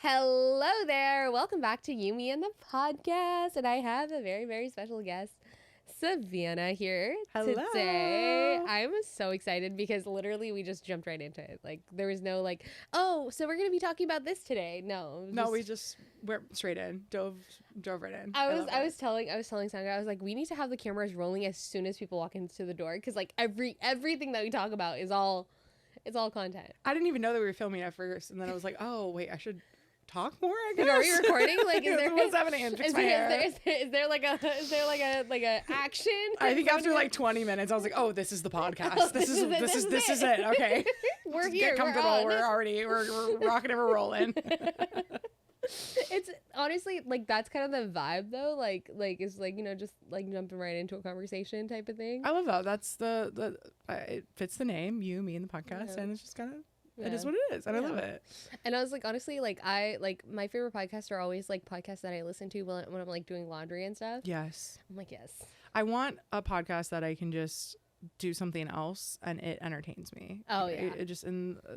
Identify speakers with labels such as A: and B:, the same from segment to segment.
A: Hello there. Welcome back to You, Me, and the podcast. And I have a very, very special guest, Savannah, here today. I'm so excited because literally we just jumped right into it. Like, there was no like, oh, so we're going to be talking about this today. No.
B: We just went straight in, dove right in.
A: I was telling Sandra, I was like, we need to have the cameras rolling as soon as people walk into the door. Because like everything that we talk about is all content.
B: I didn't even know that we were filming at first. And then I was like, oh, wait, I should talk more, I guess.
A: Like, are we recording? Like, is there
B: what's happening? Is
A: there like a action?
B: I think after like 20 minutes, I was like, oh, this is the podcast. This is it. Okay.
A: We're
B: Just
A: here.
B: Get comfortable. We're rocking and we're rolling.
A: It's honestly like that's kind of the vibe though. Like it's like, you know, just like jumping right into a conversation type of thing.
B: I love that. That's it fits the name, you, me, and the podcast, and it's just kind of. Yeah. It is what it is, and I love it.
A: And I was like, honestly, like my favorite podcasts are always like podcasts that I listen to when I'm like doing laundry and stuff.
B: Yes.
A: I'm like, yes.
B: I want a podcast that I can just do something else and it entertains me.
A: Oh yeah.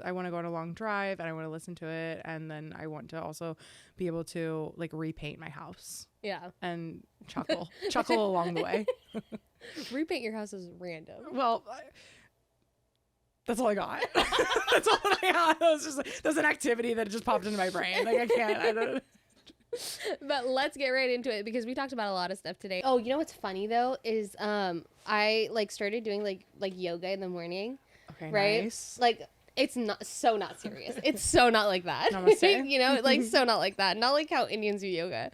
B: I want to go on a long drive and I want to listen to it, and then I want to also be able to like repaint my house.
A: Yeah.
B: And chuckle along the way.
A: Repaint your house is random.
B: Well. That's all I got. That's all I got. That's an activity that just popped into my brain. Like I don't.
A: But let's get right into it because we talked about a lot of stuff today. Oh, you know what's funny though is I like started doing like yoga in the morning.
B: Okay,
A: right?
B: Nice.
A: Like it's not serious. It's so not like that.
B: Namaste.
A: You know, like so not like that. Not like how Indians do yoga.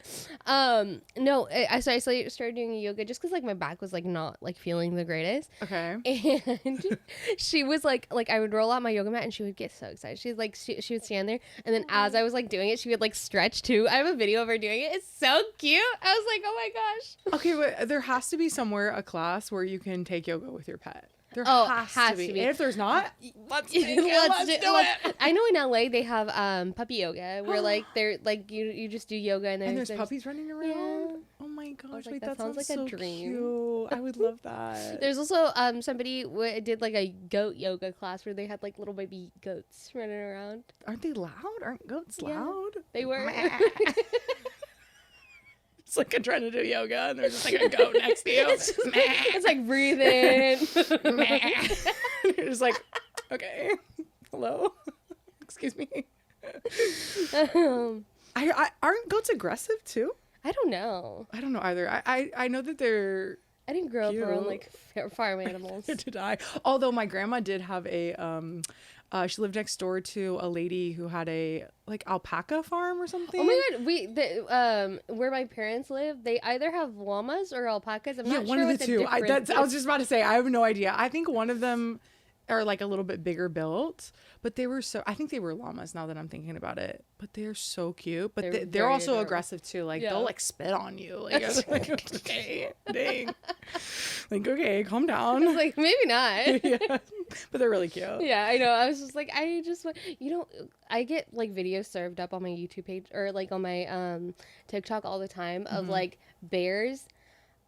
A: No, I started doing yoga just because like my back was like not like feeling the greatest.
B: Okay.
A: And she was like I would roll out my yoga mat and she would get so excited. She's like she would stand there and then as I was like doing it, she would like stretch too. I have a video of her doing it. It's so cute. I was like, oh my gosh.
B: Okay, but there has to be somewhere a class where you can take yoga with your pet. There has to be. And if there's not, let's do it.
A: I know in LA they have puppy yoga where like they're like you just do yoga and
B: there's puppies running around. Yeah. Oh my gosh,
A: like,
B: wait,
A: that sounds like
B: so
A: a dream.
B: Cute. I would love that.
A: There's also somebody did like a goat yoga class where they had like little baby goats running around.
B: Aren't they loud? Aren't goats loud?
A: They were.
B: It's like I'm trying to do yoga and there's just like a goat next to you.
A: It's like breathe in.
B: You're just like, okay, hello, excuse me. Aren't goats aggressive too?
A: I don't know
B: either. I know that they're.
A: I didn't grow up around like farm animals.
B: To die. Although my grandma did have a she lived next door to a lady who had a like alpaca farm or something.
A: Oh my god, where my parents live, they either have llamas or alpacas. I'm not
B: one
A: sure
B: of the two. I was just about to say I have no idea. I think one of them are like a little bit bigger built, but I think they were llamas now that I'm thinking about it. But they're so cute. But they're also adorable. Aggressive too. Like they'll like spit on you. Like, okay, dang. Like, okay, calm down.
A: It's like maybe not.
B: Yeah. But they're really cute.
A: Yeah, I know. I was just like, I get like videos served up on my YouTube page or like on my TikTok all the time of like bears.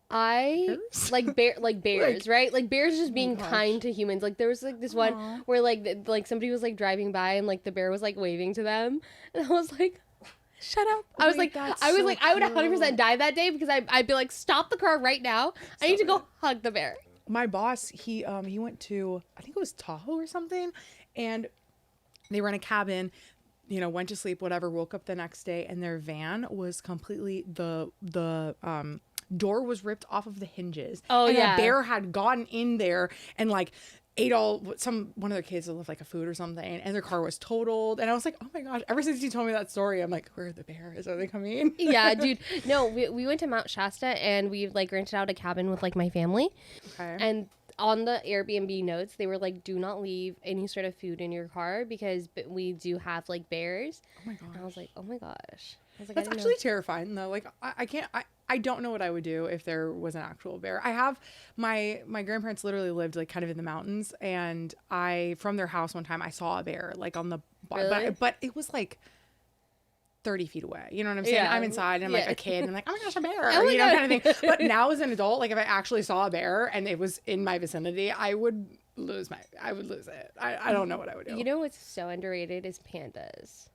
A: Like bears, right? Like bears just being kind to humans. Like there was like this one where like somebody was like driving by and like the bear was like waving to them, and I was like, shut up. I was like, I would 100% die that day because I'd be like, stop the car right now. I need to go hug the bear.
B: My boss, he went to, I think it was Tahoe or something, and they were in a cabin, you know, went to sleep, whatever, woke up the next day, and their van was completely, the door was ripped off of the hinges.
A: Oh,
B: and
A: yeah.
B: a bear had gotten in there and like ate one of their kids left like a food or something, and their car was totaled. And I was like, oh my gosh, ever since you told me that story, I'm like, where are the bears? Are they coming?
A: Yeah, dude. No, we went to Mount Shasta and we like rented out a cabin with like my family. Okay. And on the Airbnb notes, they were like, do not leave any sort of food in your car because we do have like bears.
B: Oh my gosh.
A: And I was like, oh my gosh. I was like,
B: that's actually terrifying though. Like I don't know what I would do if there was an actual bear. I have my grandparents literally lived like kind of in the mountains, and from their house one time I saw a bear like on the
A: really?
B: but it was like 30 feet away. You know what I'm saying? Yeah. I'm inside and I'm like a kid and I'm like, oh my gosh, a bear.
A: Oh,
B: you know, kind of thing. But now as an adult, like if I actually saw a bear and it was in my vicinity, I would lose it. I don't know what I would do.
A: You know what's so underrated is pandas.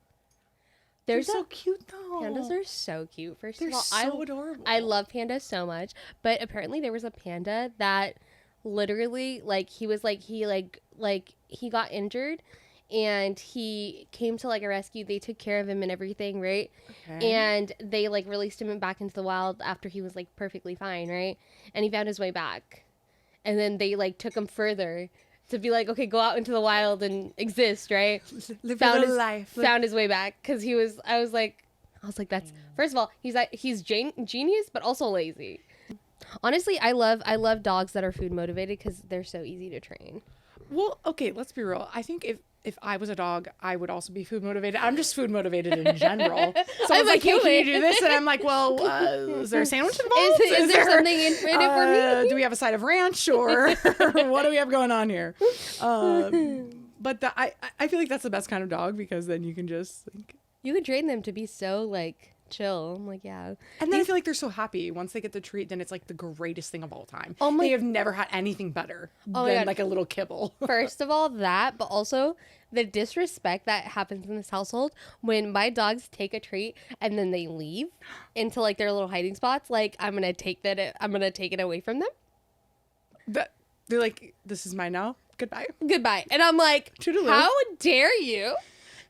B: They're so cute though.
A: Pandas are so cute.
B: They're so adorable.
A: I love pandas so much, but apparently there was a panda that literally like he got injured and he came to like a rescue. They took care of him and everything, right? Okay. And they like released him back into the wild after he was like perfectly fine, right? And he found his way back. And then they like took him further to be like, okay, go out into the wild and exist, right?
B: Live your life.
A: Found his way back because I was like, that's first of all, he's genius, but also lazy. Honestly, I love dogs that are food motivated because they're so easy to train.
B: Well, okay, let's be real. I think if I was a dog, I would also be food motivated. I'm just food motivated in general. So I was like, hey, can you do this? And I'm like, well, is there a sandwich involved?
A: Is there something in it for me?
B: Do we have a side of ranch or what do we have going on here? But I feel like that's the best kind of dog because then you can just like...
A: You could train them to be so like... chill. I'm like, yeah.
B: And then I feel like they're so happy once they get the treat, then it's like the greatest thing of all time. They have never had anything better than like a little kibble.
A: First of all, that, but also the disrespect that happens in this household when my dogs take a treat and then they leave into like their little hiding spots. Like, I'm gonna take it away from them.
B: They're like, this is mine now. Goodbye.
A: And I'm like,
B: Toodaloo.
A: How dare you?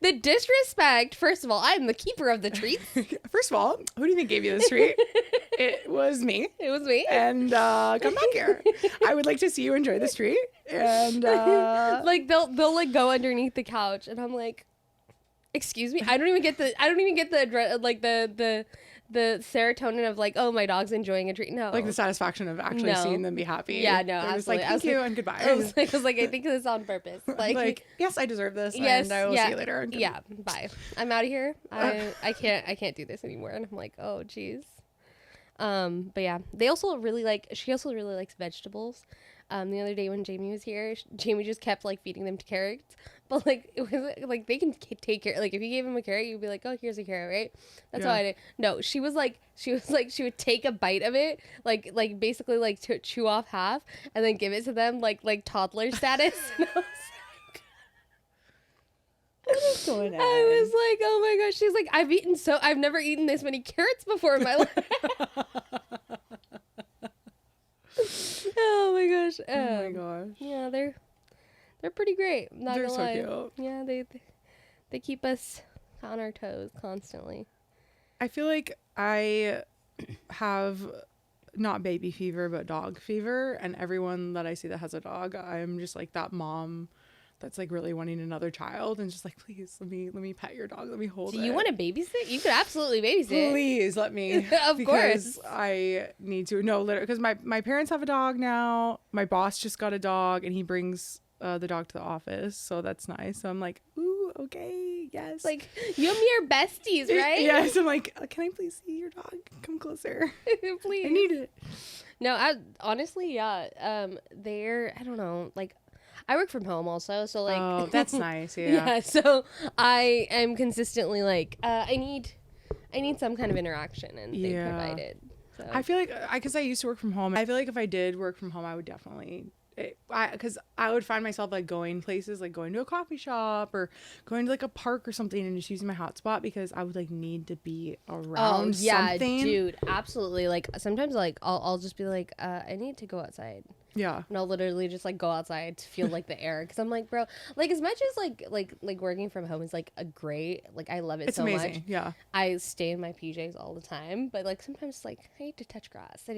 A: The disrespect. First of all, I'm the keeper of the treats.
B: First of all, who do you think gave you this treat? It was me. And come back here. I would like to see you enjoy this treat. And
A: like they'll like go underneath the couch, and I'm like, excuse me. I don't even get the serotonin of like, oh, my dog's enjoying a treat. No,
B: like the satisfaction of actually seeing them be happy.
A: Yeah, no,
B: they're just like, thank you and goodbye.
A: I was like, I think this is on purpose. Like
B: yes, I deserve this. Yes, and I will see you later. And
A: yeah, bye. I'm out of here. I can't do this anymore. And I'm like, oh, geez. But yeah, she also really likes vegetables. The other day when Jamie was here, Jamie just kept like feeding them carrots, but like it was like they can take care. Like if you gave him a carrot, you'd be like, oh, here's a carrot, right? That's all I did. No, she would take a bite of it, like basically like to chew off half, and then give it to them like toddler status. And I was like,
B: what is going on?
A: I was like, oh my gosh. She's like, I've never eaten this many carrots before in my life. Oh my gosh.
B: Oh my gosh.
A: Yeah, they're pretty great. Not
B: they're
A: gonna
B: so
A: lie.
B: cute.
A: Yeah, they keep us on our toes constantly.
B: I feel like I have not baby fever but dog fever, and everyone that I see that has a dog, I'm just like that mom that's like really wanting another child and just like, please let me pet your dog, let me hold it.
A: Do you want to babysit? You could absolutely babysit.
B: Please let me.
A: Of course.
B: I need to. No, literally, because my parents have a dog now. My boss just got a dog and he brings the dog to the office, so that's nice. So I'm like, ooh, okay, yes.
A: Like, you and me are besties, right?
B: Yes. I'm like, can I please see your dog? Come closer.
A: Please.
B: I need it.
A: No, honestly, yeah. I don't know, like, I work from home also, so like.
B: Oh, that's nice. Yeah.
A: Yeah. So I am consistently like, I need some kind of interaction, and they provide it. So.
B: I feel like because I used to work from home. I feel like if I did work from home, I would definitely. Because I would find myself like going places, like going to a coffee shop or going to like a park or something, and just using my hotspot because I would like need to be around something.
A: Dude, absolutely. Like sometimes like I'll just be like, I need to go outside.
B: Yeah.
A: And I'll literally just like go outside to feel like the air, because I'm like, bro, like as much as like working from home is like a great, like I love it so
B: amazing.
A: Much.
B: Yeah.
A: I stay in my PJs all the time, but like sometimes like I need to touch grass. I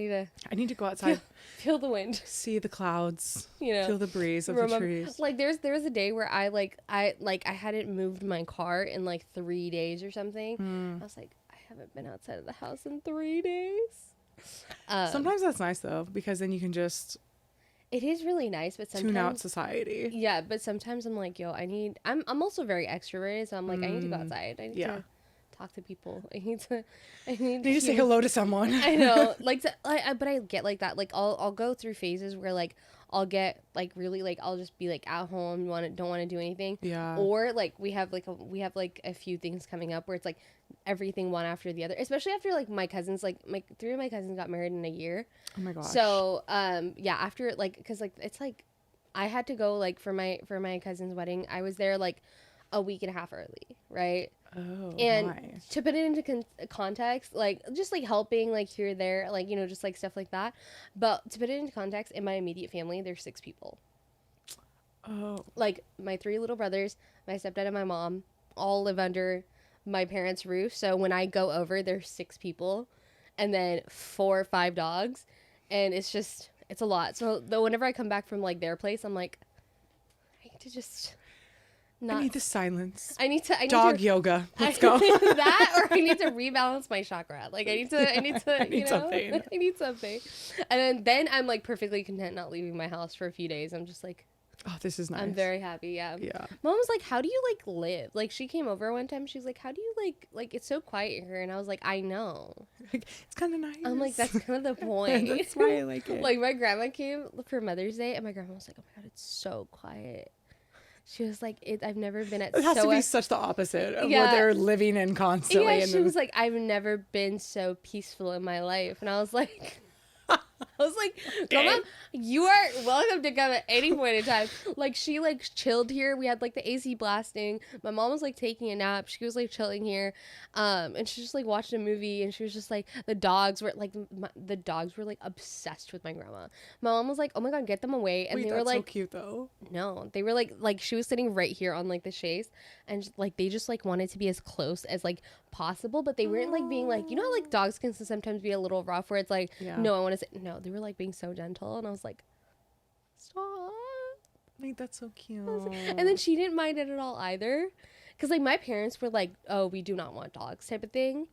A: need to
B: go outside.
A: Feel the wind.
B: See the clouds.
A: You know.
B: Feel the breeze of the trees.
A: Like there was a day where I hadn't moved my car in like 3 days or something. I was like, I haven't been outside of the house in 3 days.
B: Sometimes that's nice though, because then you can just.
A: It is really nice, but sometimes...
B: Tune out society.
A: Yeah, but sometimes I'm like, yo, I'm also very extroverted, so I'm like, I need to go outside. I need to talk to people. I need to
B: say hello to someone.
A: I know. But I get like that. Like, I'll go through phases where, like, I'll get, like, really, like, I'll just be, like, at home, don't want to do anything.
B: Yeah.
A: Or, like, we have a few things coming up where it's, like, everything one after the other. Especially after, like, my cousins, like, 3 of my cousins got married in a year.
B: Oh, my gosh.
A: So, yeah, after, like, because, like, it's, like, I had to go, like, for my cousin's wedding, I was there, like, a week and a half early, right?
B: Oh,
A: And
B: my.
A: to put it into context, like just like helping like here, there, like, just like stuff like that. But to put it into context, in my immediate family, there's 6 people.
B: Oh.
A: Like my 3 little brothers, my stepdad and my mom all live under my parents' roof. So when I go over, there's 6 people and then 4 or 5 dogs. And it's a lot. So whenever I come back from like their place, I'm like, I need to just not.
B: I need the silence.
A: I need
B: Dog yoga. Let's go.
A: That, or I need to rebalance my chakra. Like I need to,
B: I need something.
A: I need something. And then I'm like perfectly content not leaving my house for a few days. I'm just like,
B: oh, this is nice.
A: I'm very happy. Yeah.
B: Yeah.
A: Mom was like, how do you like live? Like she came over one time. She was like, how do you like it's so quiet here? And I was like, I know.
B: Like, it's kind of nice.
A: I'm like, that's kind of the point.
B: That's why I like it.
A: Like my grandma came for Mother's Day and my grandma was like, oh my God, it's so quiet. She was like, I've never been at
B: it has to be such the opposite of what they're living in constantly.
A: Yeah, she was like, I've never been so peaceful in my life. And I was like, Grandma, you are welcome to come at any point in time. Like she like chilled here. We had like the AC blasting. My mom was like taking a nap. She was like chilling here, and she just like watched a movie. And she was just like the dogs were like obsessed with my grandma. My mom was like, oh my God, get them away. And they were like,
B: so cute though.
A: No, they were like she was sitting right here on like the chaise, and like they just like wanted to be as close as like possible, but they weren't like being like, how like dogs can sometimes be a little rough where it's like, no, I want to say no. They were like being so gentle, and I was like, stop.
B: Like that's so cute.
A: And then she didn't mind it at all either, because like my parents were like, oh, we do not want dogs type of thing,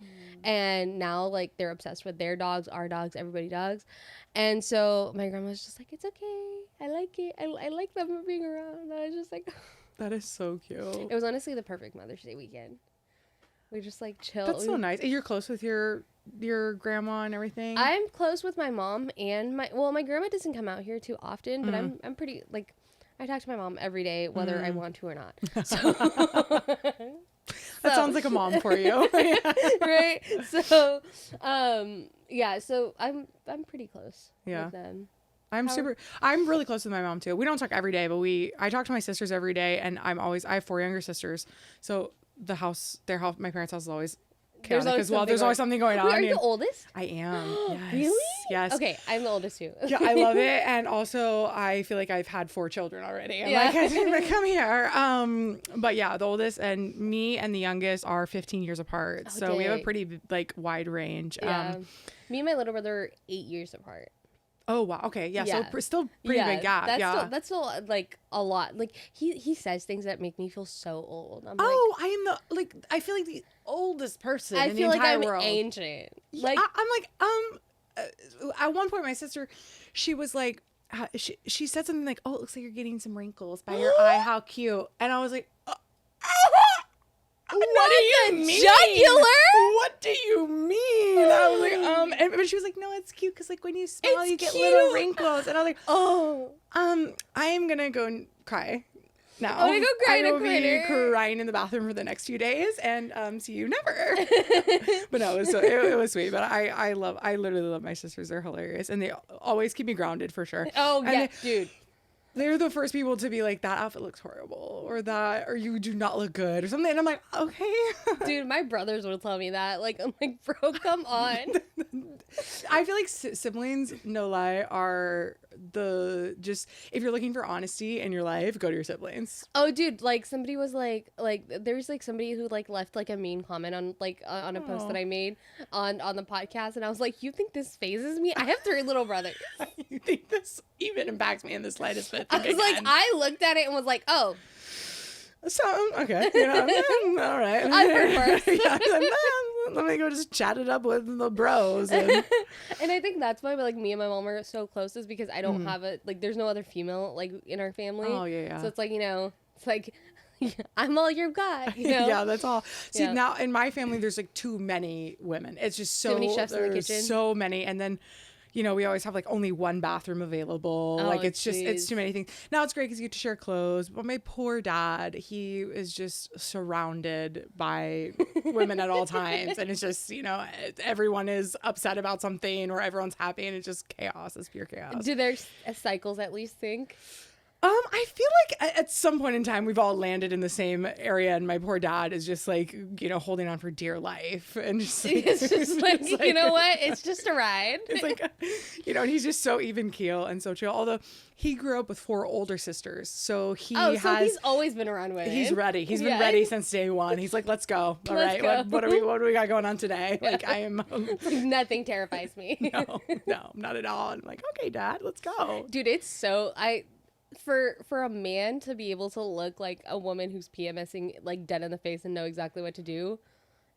A: and now like they're obsessed with their dogs, our dogs, everybody dogs, and so my grandma was just like, it's okay, I like it, I like them being around. And I was just like,
B: that is so cute.
A: It was honestly the perfect Mother's Day weekend. We just like chill.
B: That's so nice. You're close with your grandma and everything.
A: I'm close with my mom and my grandma doesn't come out here too often, but I'm pretty like, I talk to my mom every day whether I want to or not. So
B: that sounds like a mom for you.
A: Right? So yeah, so I'm pretty close with them.
B: I'm really close with my mom too. We don't talk every day, but I talk to my sisters every day, and I have 4 younger sisters. So my parents' house is always chaotic as well. There's always something going on.
A: Wait, are you the oldest?
B: I am. Yes.
A: Really?
B: Yes.
A: Okay, I'm the oldest too.
B: Yeah, I love it. And also I feel like I've had 4 children already. I'm like, I didn't come here. But yeah, the oldest and me and the youngest are 15 years apart. So we have a pretty like wide range.
A: Yeah. Me and my little brother are 8 years apart.
B: Oh wow. Okay. Yeah. So still pretty big gap.
A: That's still like a lot. Like he says things that make me feel so old. I'm
B: I am I feel like the oldest person in the entire world.
A: I feel like I'm ancient.
B: Like I'm like at one point my sister, she was like she said something like, oh, it looks like you're getting some wrinkles by your eye. How cute. And I was like, what do you mean?
A: Jugular?
B: What do you mean? I was like, but she was like, no, it's cute because like when you smile, you get little wrinkles. And I was like, I am gonna go and cry now.
A: I'm gonna go cry in a corner.
B: I will be crying in the bathroom for the next few days, and see you never. But no, it was sweet. But I literally love my sisters. They're hilarious, and they always keep me grounded for sure.
A: Oh yeah, dude.
B: They're the first people to be like, that outfit looks horrible, or you do not look good, or something. And I'm like, okay.
A: Dude, my brothers will tell me that. Like, I'm like, bro, come on.
B: I feel like siblings, no lie, are if you're looking for honesty in your life, go to your siblings.
A: Oh, dude, like somebody was like there's like somebody who like left like a mean comment on like on a post that I made on the podcast, and I was like, you think this phases me? I have 3 little brothers.
B: You think this even impacts me in the slightest bit?
A: I was like, I looked at it and was like, oh.
B: So, okay. All right.
A: I've heard worse.
B: Let me go just chat it up with the bros. And
A: I think that's why like me and my mom are so close, is because I don't have there's no other female like in our family.
B: Oh, yeah.
A: So it's like, it's like, I'm all you've got,
B: Yeah, that's all. See, now in my family, there's like too many women. It's just so
A: many chefs in the kitchen.
B: So many. And then, we always have like only one bathroom available.
A: Oh,
B: like it's too many things. Now it's great because you get to share clothes. But my poor dad, he is just surrounded by women at all times. And it's just, everyone is upset about something or everyone's happy, and it's just chaos. It's pure chaos.
A: Do their cycles at least sync?
B: I feel like at some point in time we've all landed in the same area, and my poor dad is just like, holding on for dear life, and just like,
A: it's just like, you know what? It's just a ride.
B: It's like, and he's just so even keel and so chill. Although he grew up with 4 older sisters, so he's
A: always been around women.
B: He's ready. He's been ready since day one. He's like, let's go. All right, what do we got going on today? Like, I am.
A: Like, nothing terrifies me.
B: No, not at all. I'm like, okay, Dad, let's go.
A: Dude, it's so for a man to be able to look like a woman who's PMSing like dead in the face and know exactly what to do.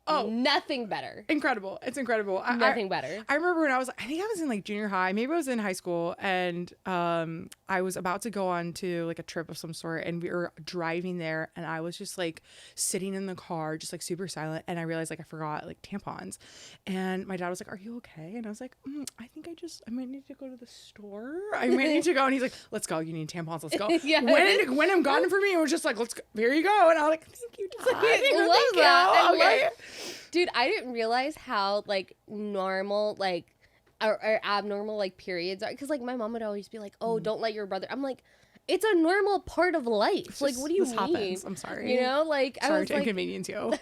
A: Oh, nothing better.
B: Incredible. It's incredible.
A: Nothing better.
B: I remember when I think I was in like junior high, maybe I was in high school, and I was about to go on to like a trip of some sort, and we were driving there, and I was just like sitting in the car, just like super silent, and I realized like I forgot like tampons, and my dad was like, "Are you okay?" And I was like, "I think I might need to go to the store. I might need to go." And he's like, "Let's go. You need tampons. Let's go." Yeah. When I'm gone for me, it was just like, "Let's go. Here you go." And I was like, "Thank you, Dad."
A: I love that. Okay. Dude, I didn't realize how like normal like or abnormal like periods are, because like my mom would always be like, "Oh, don't let your brother." I'm like, it's a normal part of life. Like, what do you mean?
B: Happens. I'm sorry.
A: Like,
B: sorry I was to inconvenience you.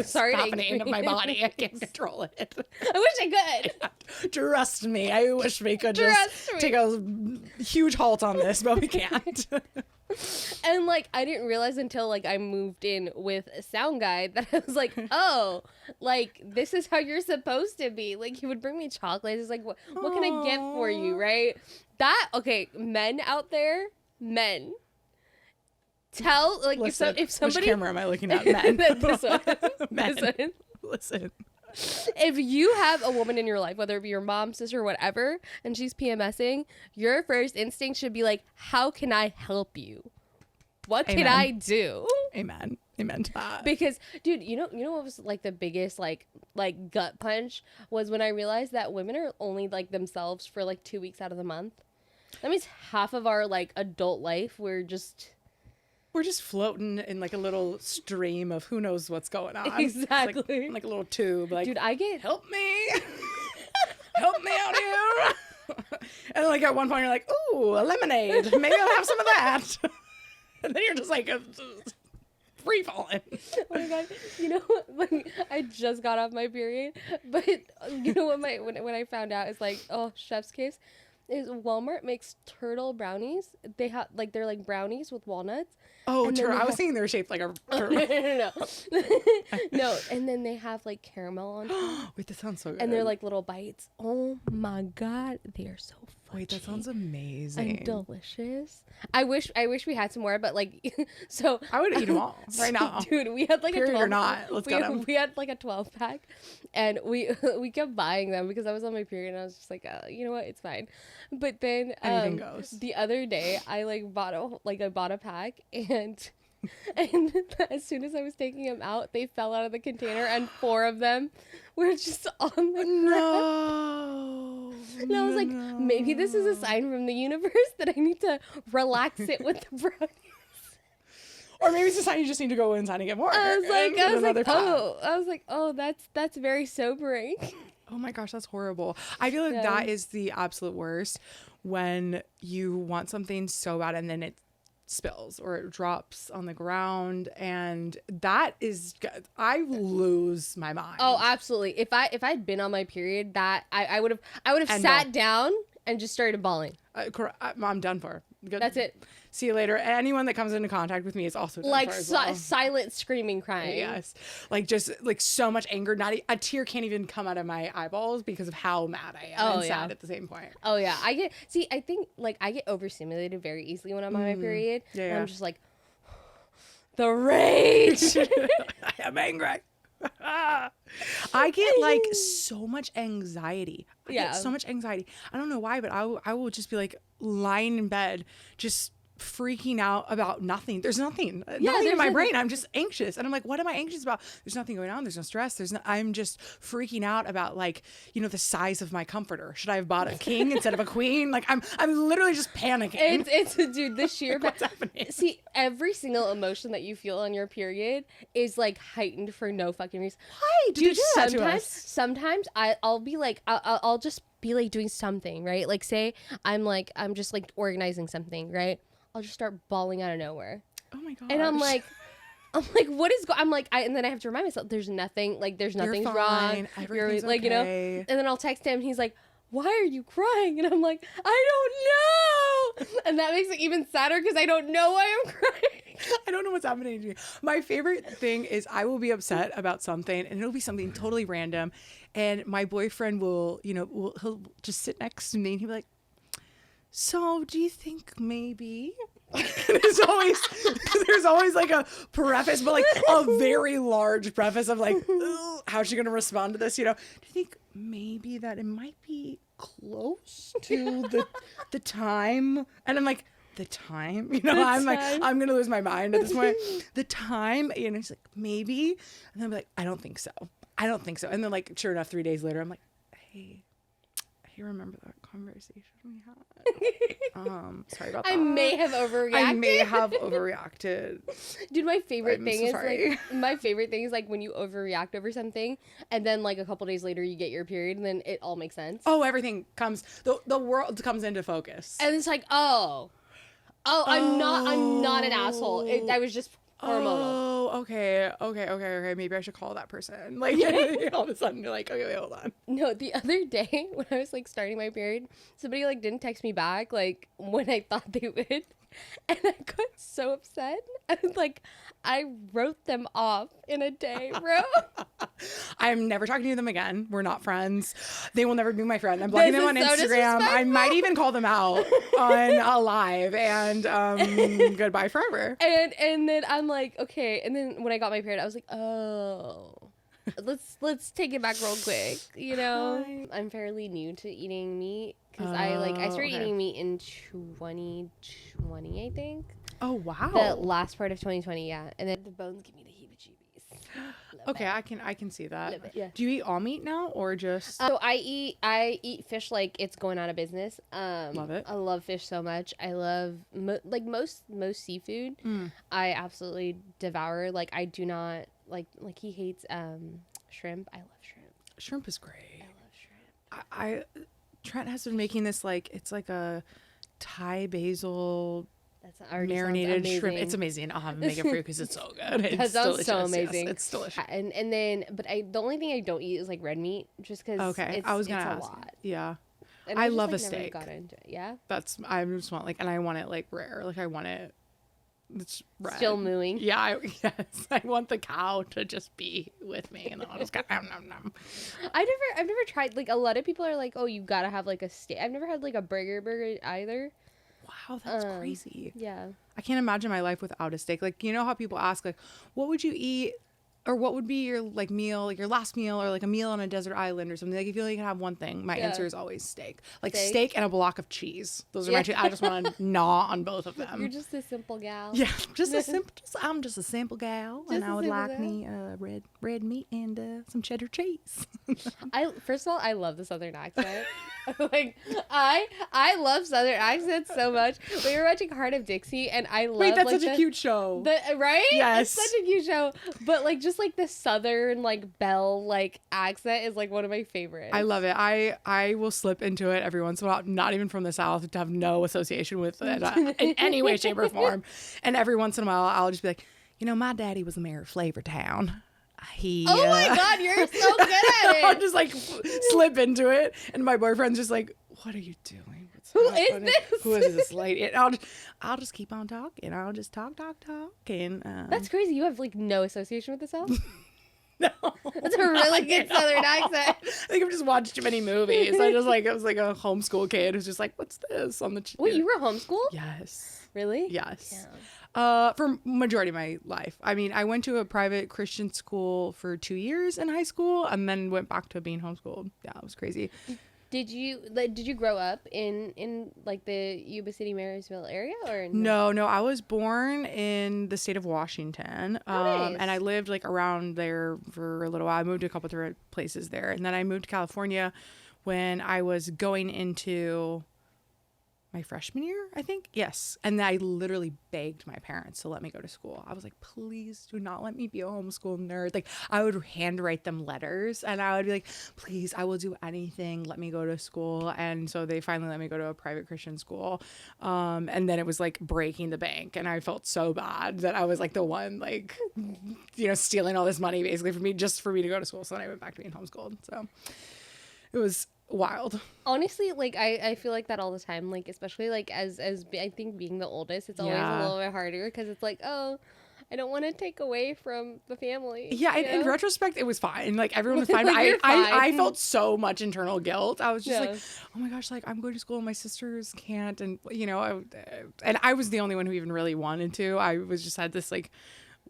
A: Sorry to
B: inconvenience of my body. I can't control it.
A: I wish I
B: could. Trust me. I wish we could take a huge halt on this, but we can't.
A: And like, I didn't realize until like I moved in with a sound guy that I was like, oh, like this is how you're supposed to be. Like, he would bring me chocolates. It's like, what can I get for you, right? Men out there, tell like,
B: listen,
A: if somebody,
B: which camera am I looking at? Men.
A: This one.
B: Men. Listen.
A: If you have a woman in your life, whether it be your mom, sister, whatever, and she's PMSing, your first instinct should be like, how can I help you? What can I do?
B: Amen to that.
A: Because, dude, you know what was like the biggest like gut punch was when I realized that women are only like themselves for like 2 weeks out of the month. That means half of our like adult life we're just floating in like a little stream of who knows what's going on. Exactly.
B: Like a little tube. Like,
A: dude, I get
B: help me out here. And like at one point you're like, ooh, a lemonade. Maybe I'll have some of that. And then you're just like free falling.
A: Oh my god! You know what? Like, I just got off my period, but you know what? When I found out, it's like, oh, chef's kiss. Is Walmart makes turtle brownies. They have like, they're like brownies with walnuts.
B: Oh, turtle! I was thinking they were shaped like a turtle.
A: No. No, and then they have like caramel on top.
B: Wait, that sounds so good.
A: And they're like little bites. Oh my god, they are so fudgy.
B: Wait, that sounds amazing
A: and delicious. I wish we had some more, but like, so
B: I would eat them all right now,
A: dude. We had like
B: period
A: a 12
B: or not. Let's get them.
A: We had like a 12-pack, and we kept buying them because I was on my period, and I was just like, you know what, it's fine. But then
B: anything goes.
A: The other day, I like bought a pack, and as soon as I was taking them out, they fell out of the container, and 4 of them were just on the ground.
B: No.
A: And I was like, maybe this is a sign from the universe that I need to relax it with the brownies.
B: Or maybe it's a sign you just need to go inside and get more.
A: I was like, oh, that's very sobering.
B: Oh my gosh, that's horrible. I feel like that is the absolute worst, when you want something so bad and then it spills or it drops on the ground, and that is, I lose my mind.
A: Oh, absolutely. If I'd been on my period, that I would have sat down and just started bawling.
B: I'm done for. Good.
A: That's it.
B: See you later. Anyone that comes into contact with me is also done
A: like
B: for as well.
A: Silent screaming, crying.
B: Yes, like just like so much anger. Not a tear can't even come out of my eyeballs because of how mad I am and sad at the same point.
A: Oh yeah, I think like I get overstimulated very easily when I'm on my period. Yeah, and I'm just like, the rage.
B: I am angry. I get like so much anxiety. I get so much anxiety. I don't know why, but I will just be like lying in bed, just freaking out about nothing. There's nothing in my brain. I'm just anxious, and I'm like, what am I anxious about? There's nothing going on. There's no stress. I'm just freaking out about, like, the size of my comforter. Should I have bought a king instead of a queen? Like, I'm literally just panicking.
A: It's dude, this sheer
B: what's happening?
A: See, every single emotion that you feel on your period is like heightened for no fucking reason.
B: Why? Dude,
A: sometimes I'll be like, I'll just be like doing something, right? Like, say I'm just like organizing something, right? I'll just start bawling out of nowhere.
B: Oh my gosh.
A: And I'm like, what is I'm like, and then I have to remind myself, there's nothing's wrong.
B: Everything's
A: like,
B: okay.
A: and then I'll text him. And he's like, why are you crying? And I'm like, I don't know. And that makes it even sadder because I don't know why I'm crying.
B: I don't know what's happening to me. My favorite thing is I will be upset about something and it'll be something totally random. And my boyfriend will, he'll just sit next to me and he'll be like, so do you think maybe? There's always like a preface, but like a very large preface of like, how's she going to respond to this? Do you think maybe that it might be close to the time? And I'm like, the time, I'm going to lose my mind at this point. The time, it's like, maybe. And then I'm like, I don't think so. And then like, sure enough, 3 days later, I'm like, hey, I remember that conversation we had. Sorry about that.
A: I may have overreacted. Dude, my favorite thing is like when you overreact over something and then like a couple days later you get your period and then it all makes sense.
B: Oh, everything comes, the world comes into focus.
A: And it's like, I'm not an asshole. I was just hormonal.
B: Oh, okay. Maybe I should call that person. Like, all of a sudden you're like, okay, wait, hold on.
A: No, the other day when I was like starting my period, somebody like didn't text me back like when I thought they would. And I got so upset. I was like, I wrote them off in a day, bro.
B: I'm never talking to them again. We're not friends. They will never be my friend. I'm blocking them on Instagram. I might even call them out on a live and goodbye forever.
A: And then I'm like, okay. And then when I got my period, I was like, oh, let's take it back real quick. I'm fairly new to eating meat. Because I started eating meat in 2020, I think.
B: Oh, wow.
A: The last part of 2020, yeah. And then the bones give me the heebie-jeebies.
B: Okay, I can see that.
A: Yeah.
B: Do you eat all meat now or just?
A: So I eat fish like it's going out of business.
B: Love it.
A: I love fish so much. I love most seafood. I absolutely devour. Like I do not like he hates shrimp. I love shrimp.
B: Shrimp is great.
A: I love shrimp.
B: Trent has been making this like it's like a Thai basil
A: marinated
B: shrimp. It's amazing. I'll have him make it for you because it's so good. That
A: sounds so amazing.
B: Yes, it's delicious.
A: And then, but the only thing I don't eat is like red meat, just because it's a lot.
B: Yeah,
A: and
B: I love a steak.
A: Got into it. Yeah,
B: I just want and I want it like rare. Like I want it. It's red.
A: Still mooing.
B: Yeah, I want the cow to just be with me, and then I'll just go nom nom nom.
A: I've never tried. Like a lot of people are like, oh, you gotta have like a steak. I've never had like a burger either.
B: Wow, that's crazy.
A: Yeah, I
B: can't imagine my life without a steak. Like how people ask like, what would you eat? Or what would be your like meal, like your last meal, or like a meal on a desert island or something? Like if you only could have one thing, my answer is always steak. Like steak and a block of cheese. Those are my two. I just want to gnaw on both of them.
A: You're just a simple gal.
B: Yeah, I'm just a simple gal, and I would like me red meat and some cheddar cheese.
A: First of all, I love the Southern accent. Like I love Southern accents so much. We were watching Heart of Dixie, and I love.
B: Wait, that's such a cute show.
A: Right?
B: Yes,
A: it's such a cute show. But like just like the Southern like belle like accent is like one of my favorites.
B: I love it. I will slip into it every once in a while. Not even from the South, to have no association with it in any way, shape, or form. And every once in a while, I'll just be like, my daddy was the mayor of Flavortown.
A: Oh my God, you're so good at it.
B: I'll just like slip into it, and my boyfriend's just like, "What are you doing?
A: Who is this?
B: Who is this lady?" And I'll just keep on talking. I'll just talk, and
A: that's crazy. You have like no association with the South.
B: No,
A: that's a really good Southern accent.
B: I think I've just watched too many movies. I was like a homeschool kid who's just like, "What's this on the?"
A: Wait, you were homeschooled?
B: Yes.
A: Really?
B: Yes.
A: Yeah.
B: For majority of my life. I mean, I went to a private Christian school for 2 years in high school, and then went back to being homeschooled. Yeah, it was crazy.
A: Did you grow up in like the Yuba City, Marysville area, or
B: no? No, I was born in the state of Washington,
A: nice.
B: And I lived like around there for a little while. I moved to a couple different places there, and then I moved to California when I was going into my freshman year, I think. Yes. And I literally begged my parents to let me go to school. I was like, please do not let me be a homeschool nerd. Like, I would handwrite them letters and I would be like, please, I will do anything. Let me go to school. And so they finally let me go to a private Christian school. And then it was like breaking the bank. And I felt so bad that I was like the one, like, you know, stealing all this money basically for me, just for me to go to school. So then I went back to being homeschooled. So it was wild.
A: Honestly, like I feel like that all the time, like especially like as I think being the oldest, it's always a little bit harder because it's like, oh, I don't want to take away from the family.
B: Yeah, in retrospect, it was fine. Like, everyone was fine.
A: Like,
B: But I felt so much internal guilt. I was just like, oh my gosh, like, I'm going to school and my sisters can't. And, you know, and I was the only one who even really wanted to. I was just had this, like,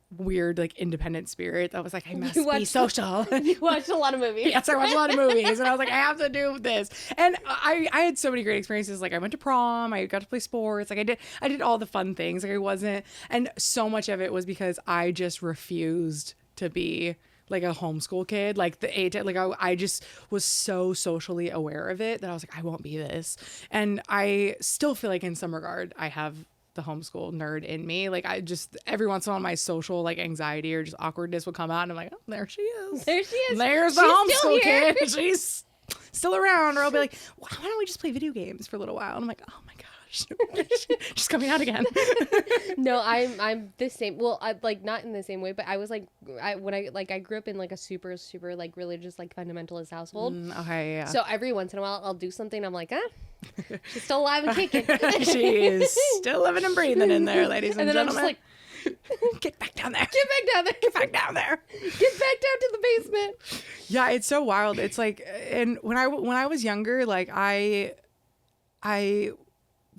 B: weird, like, independent spirit that was like, I must be social.
A: You watched a lot of movies.
B: Yes, I watched a lot of movies. And I was like, I have to do this. And I had so many great experiences. Like, I went to prom. I got to play sports. Like, I did all the fun things. Like, I wasn't. And so much of it was because I just refused to be like a homeschool kid. Like, I just was so socially aware of it that I was like, I won't be this. And I still feel like in some regard I have the homeschool nerd in me. Like, I just, every once in a while, my social, like, anxiety or just awkwardness would come out and I'm like, oh, there she is.
A: There she is.
B: There's the homeschool kid. She's still around. Or I'll be like, why don't we just play video games for a little while? And I'm like, oh my gosh, she's coming out again.
A: No, I'm the same. Well, I like not in the same way, but I was like, I grew up in like a super like religious, like fundamentalist household.
B: Okay, yeah.
A: So every once in a while I'll do something. I'm like, she's still alive and kicking.
B: She is still living and breathing in there, ladies and gentlemen.
A: I'm just like,
B: get back down there.
A: Get back down there.
B: Get back down there.
A: Get back down to the basement.
B: Yeah, it's so wild. It's like, and when I was younger, like I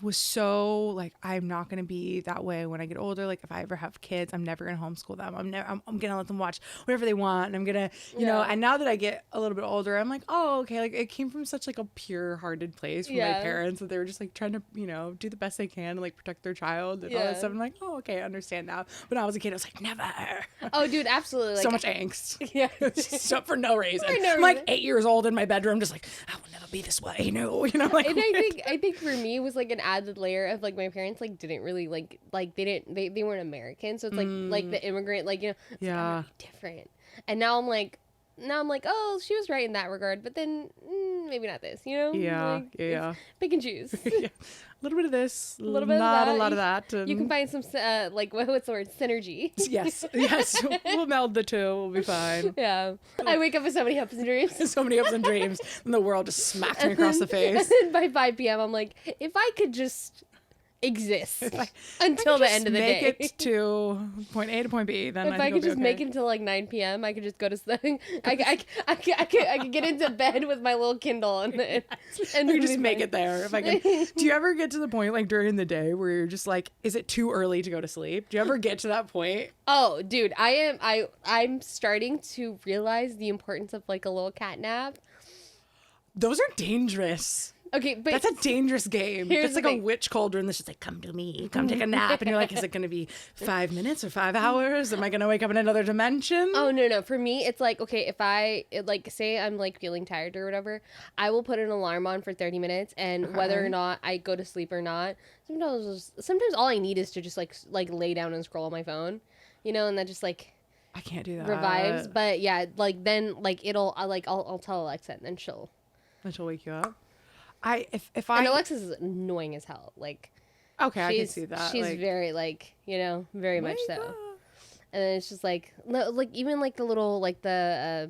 B: was so like, I'm not going to be that way when I get older. Like, if I ever have kids, I'm never going to homeschool them. I'm going to let them watch whatever they want. And I'm going to, you know, and now that I get a little bit older, I'm like, oh, okay. Like, it came from such like a pure hearted place from my parents that they were just like trying to, you know, do the best they can to like protect their child and all that stuff. I'm like, oh, okay. I understand now. But when I was a kid, I was like, never.
A: Oh, dude, absolutely. Like,
B: so much angst.
A: Yeah.
B: So for no reason. I'm like 8 years old in my bedroom, just like, I will never be this way. No, you know, like,
A: and I think for me it was like an added layer of like my parents like didn't really like they weren't American, so it's like the immigrant, like, you know, it's really different. And now I'm like, oh, she was right in that regard, but then maybe not this, you know?
B: Yeah.
A: Pick and choose.
B: Yeah. A little bit of this,
A: a little bit
B: not
A: of that.
B: A lot of that.
A: You can find some like what's the word? Synergy.
B: Yes. We'll meld the two. We'll be fine.
A: Yeah. I wake up with so many hopes and dreams.
B: So many hopes and dreams, and the world just smacks me across the face.
A: And then by 5 p.m. I'm like, if I could just exist until the end of the day.
B: Make it to point A to point B, then
A: if I could just make it until like 9 p.m., I could just go to sleep. I could get into bed with my little Kindle and
B: we just make it there. If I can. Do you ever get to the point like during the day where you're just like, is it too early to go to sleep? Do you ever get to that point?
A: Oh, dude, I'm starting to realize the importance of like a little cat nap.
B: Those are dangerous.
A: Okay, but
B: that's a dangerous game. It's like a witch cauldron that's just like, come to me, come take a nap. And you're like, is it going to be 5 minutes or 5 hours? Am I going to wake up in another dimension?
A: Oh, no. For me, it's like, okay, if like, say I'm like feeling tired or whatever, I will put an alarm on for 30 minutes. And whether or not I go to sleep or not, sometimes all I need is to just like lay down and scroll on my phone, you know, and that just like,
B: I can't do that.
A: Revives. But yeah, like then like I'll tell Alexa and then she'll
B: wake you up.
A: And Alexa's annoying as hell. Like,
B: okay, I can see that.
A: She's like, very like, you know, very much so. And then it's just like even like the little like the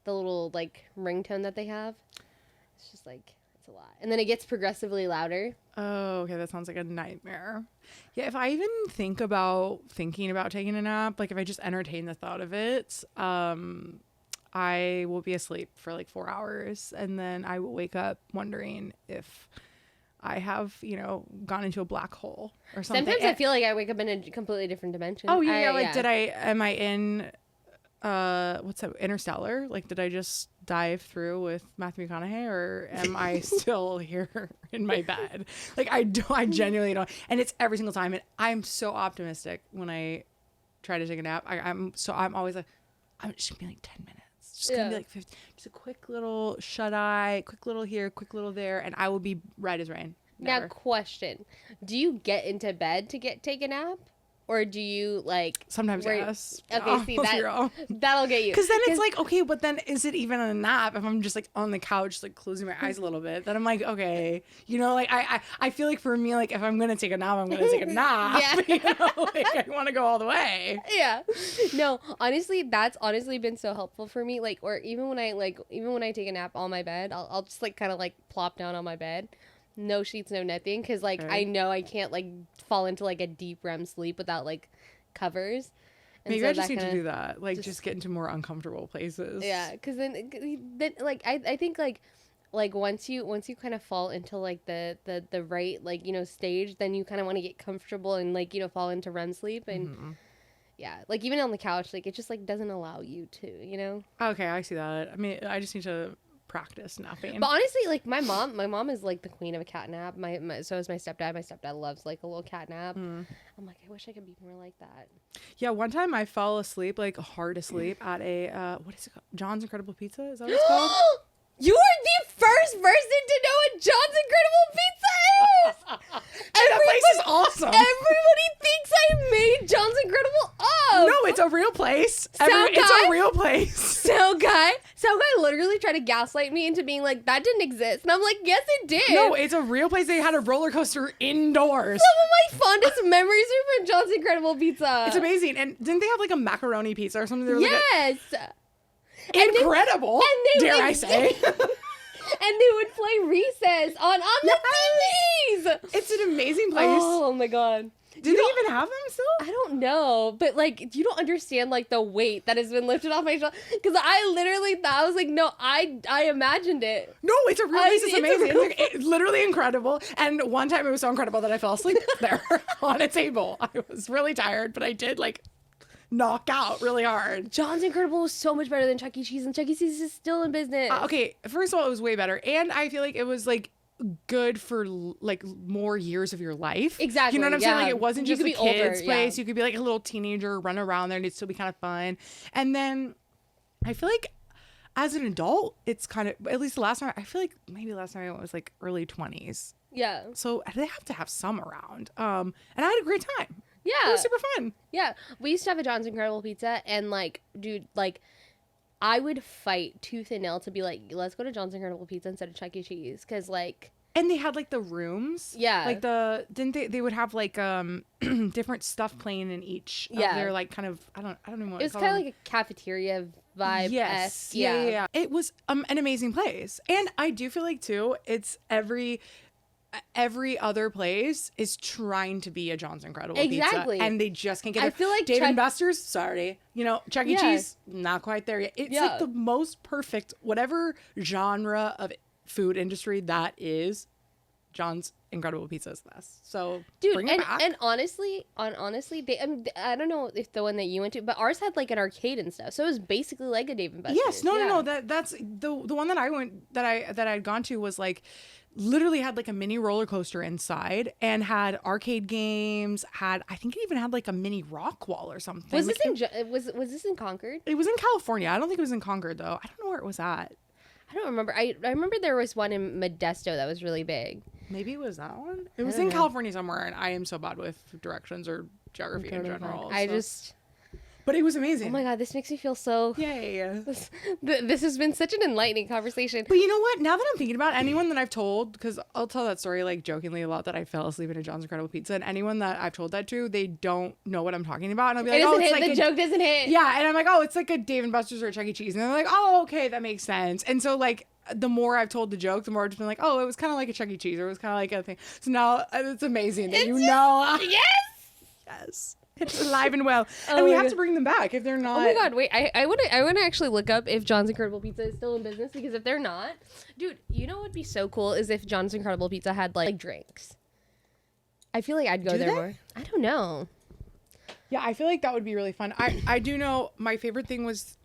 A: little like ringtone that they have. It's just like it's a lot. And then it gets progressively louder.
B: Oh, okay, that sounds like a nightmare. Yeah, if I even thinking about taking a nap, like if I just entertain the thought of it, I will be asleep for like 4 hours and then I will wake up wondering if I have, you know, gone into a black hole or something.
A: Sometimes I feel like I wake up in a completely different dimension.
B: Oh, yeah. Am I in, what's that, Interstellar? Like, did I just dive through with Matthew McConaughey or am I still here in my bed? Like, I genuinely don't. And it's every single time. And I'm so optimistic when I try to take a nap. I'm always like, I'm just gonna be like 10 minutes. Just gonna be like 15, just a quick little shut eye, quick little here, quick little there, and I will be right as rain. Never.
A: Now, question. Do you get into bed to take a nap? Or do you, like...
B: Sometimes, yes.
A: Okay, see, that'll get you.
B: Because then it's like, okay, but then is it even a nap if I'm just, like, on the couch, like, closing my eyes a little bit? Then I'm like, okay. You know, like, I feel like for me, like, if I'm going to take a nap, I'm going to take a nap.
A: Yeah.
B: You know, like, I want to go all the way.
A: Yeah. No, honestly, that's honestly been so helpful for me. Like, or even when I take a nap on my bed, I'll just, like, kind of, like, plop down on my bed. No sheets, no nothing, because like I know I can't like fall into like a deep REM sleep without like covers. And
B: maybe
A: so
B: I just need to do that, like just get into more uncomfortable places.
A: Yeah, because then like I think like once you kind of fall into like the right like stage, then you kind of want to get comfortable and like fall into REM sleep and yeah, like even on the couch, like it just like doesn't allow you to.
B: Okay, I see that. I mean, I just need to practice napping.
A: But honestly, like my mom is like the queen of a cat nap. So is my stepdad. My stepdad loves like a little cat nap. I'm like, I wish I could be more like that.
B: Yeah, one time I fell asleep, like hard asleep at a what is it called? John's Incredible Pizza? Is that what it's called?
A: You are the first person to know what John's Incredible Pizza is.
B: That place is awesome.
A: Everybody thinks I made John's Incredible up.
B: No, it's a real place.
A: It's
B: a real place.
A: Sound guy literally tried to gaslight me into being like, that didn't exist. And I'm like, yes, it did.
B: No, it's a real place. They had a roller coaster indoors.
A: Some of my fondest memories are from John's Incredible Pizza.
B: It's amazing. And didn't they have like a macaroni pizza or something?
A: Yes.
B: Incredible, dare I say.
A: And they would play Recess on the TVs.
B: It's an amazing place.
A: Oh my god.
B: Do they even have them still?
A: I don't know, but like you don't understand like the weight that has been lifted off my shoulder, because I literally thought, I was like, no, I imagined it.
B: No, it's a real place. It's amazing. It's literally incredible. And one time it was so incredible that I fell asleep there on a table. I was really tired, but I did like knock out really hard.
A: John's Incredible was so much better than Chuck E. Cheese, and Chuck E. Cheese is still in business.
B: Okay, first of all, it was way better, and I feel like it was like good for like more years of your life.
A: Exactly.
B: You know what I'm saying? Like it wasn't just a kid's
A: older,
B: place. You could be like a little teenager, run around there, and it'd still be kind of fun. And then I feel like as an adult, it's kind of, at least the last time, I feel like maybe last time I went was like early 20s.
A: Yeah.
B: So they have to have some around. And I had a great time.
A: Yeah.
B: It was super fun.
A: Yeah. We used to have a John's Incredible Pizza, and like, dude, like, I would fight tooth and nail to be like, let's go to John's Incredible Pizza instead of Chuck E. Cheese, because like,
B: and they had like the rooms.
A: Yeah.
B: Like didn't they would have like different stuff playing in each.
A: Yeah.
B: They're like kind of, I don't know what
A: it was kind of like a cafeteria vibe.
B: Yes. Yeah. It was an amazing place. And I do feel like too, it's every other place is trying to be a John's Incredible
A: exactly.
B: Pizza, and they just can't get there.
A: I feel like
B: Dave & Buster's, sorry, Chuck E. Cheese, not quite there yet. It's like the most perfect, whatever genre of food industry that is, John's Incredible Pizza is the best. So
A: dude,
B: bring it back.
A: And honestly, they, I don't know if the one that you went to, but ours had like an arcade and stuff, so it was basically like a Dave & Buster's.
B: Yes, no, that's the one that I went that I'd gone to was like literally had like a mini roller coaster inside and had arcade games. I think it even had like a mini rock wall or something.
A: Was
B: like,
A: was this in Concord?
B: It was in California. I don't think it was in Concord though. I don't know where it was at.
A: I don't remember. I remember there was one in Modesto that was really big.
B: Maybe it was that one. It was in California somewhere, and I am so bad with directions or geography in general. But it was amazing.
A: Oh my god, this makes me feel so.
B: Yay!
A: This has been such an enlightening conversation.
B: But you know what? Now that I'm thinking about anyone that I've told, because I'll tell that story like jokingly a lot that I fell asleep in a John's Incredible Pizza, and anyone that I've told that to, they don't know what I'm talking about, and I'll be like,
A: oh,
B: it's like
A: the joke doesn't hit.
B: Yeah, and I'm like, oh, it's like a Dave & Buster's or a Chuck E. Cheese, and they're like, oh, okay, that makes sense. And so like, the more I've told the joke, the more I've just been like, oh, it was kind of like a Chuck E. Cheese, or it was kind of like a thing. So now it's amazing that yes, it's alive and well, and we have to bring them back if they're not.
A: Oh my god, wait, I want to actually look up if John's Incredible Pizza is still in business, because if they're not, dude, you know what would be so cool is if John's Incredible Pizza had like drinks. I feel like I'd go there more. I don't know.
B: Yeah, I feel like that would be really fun. I do know my favorite thing was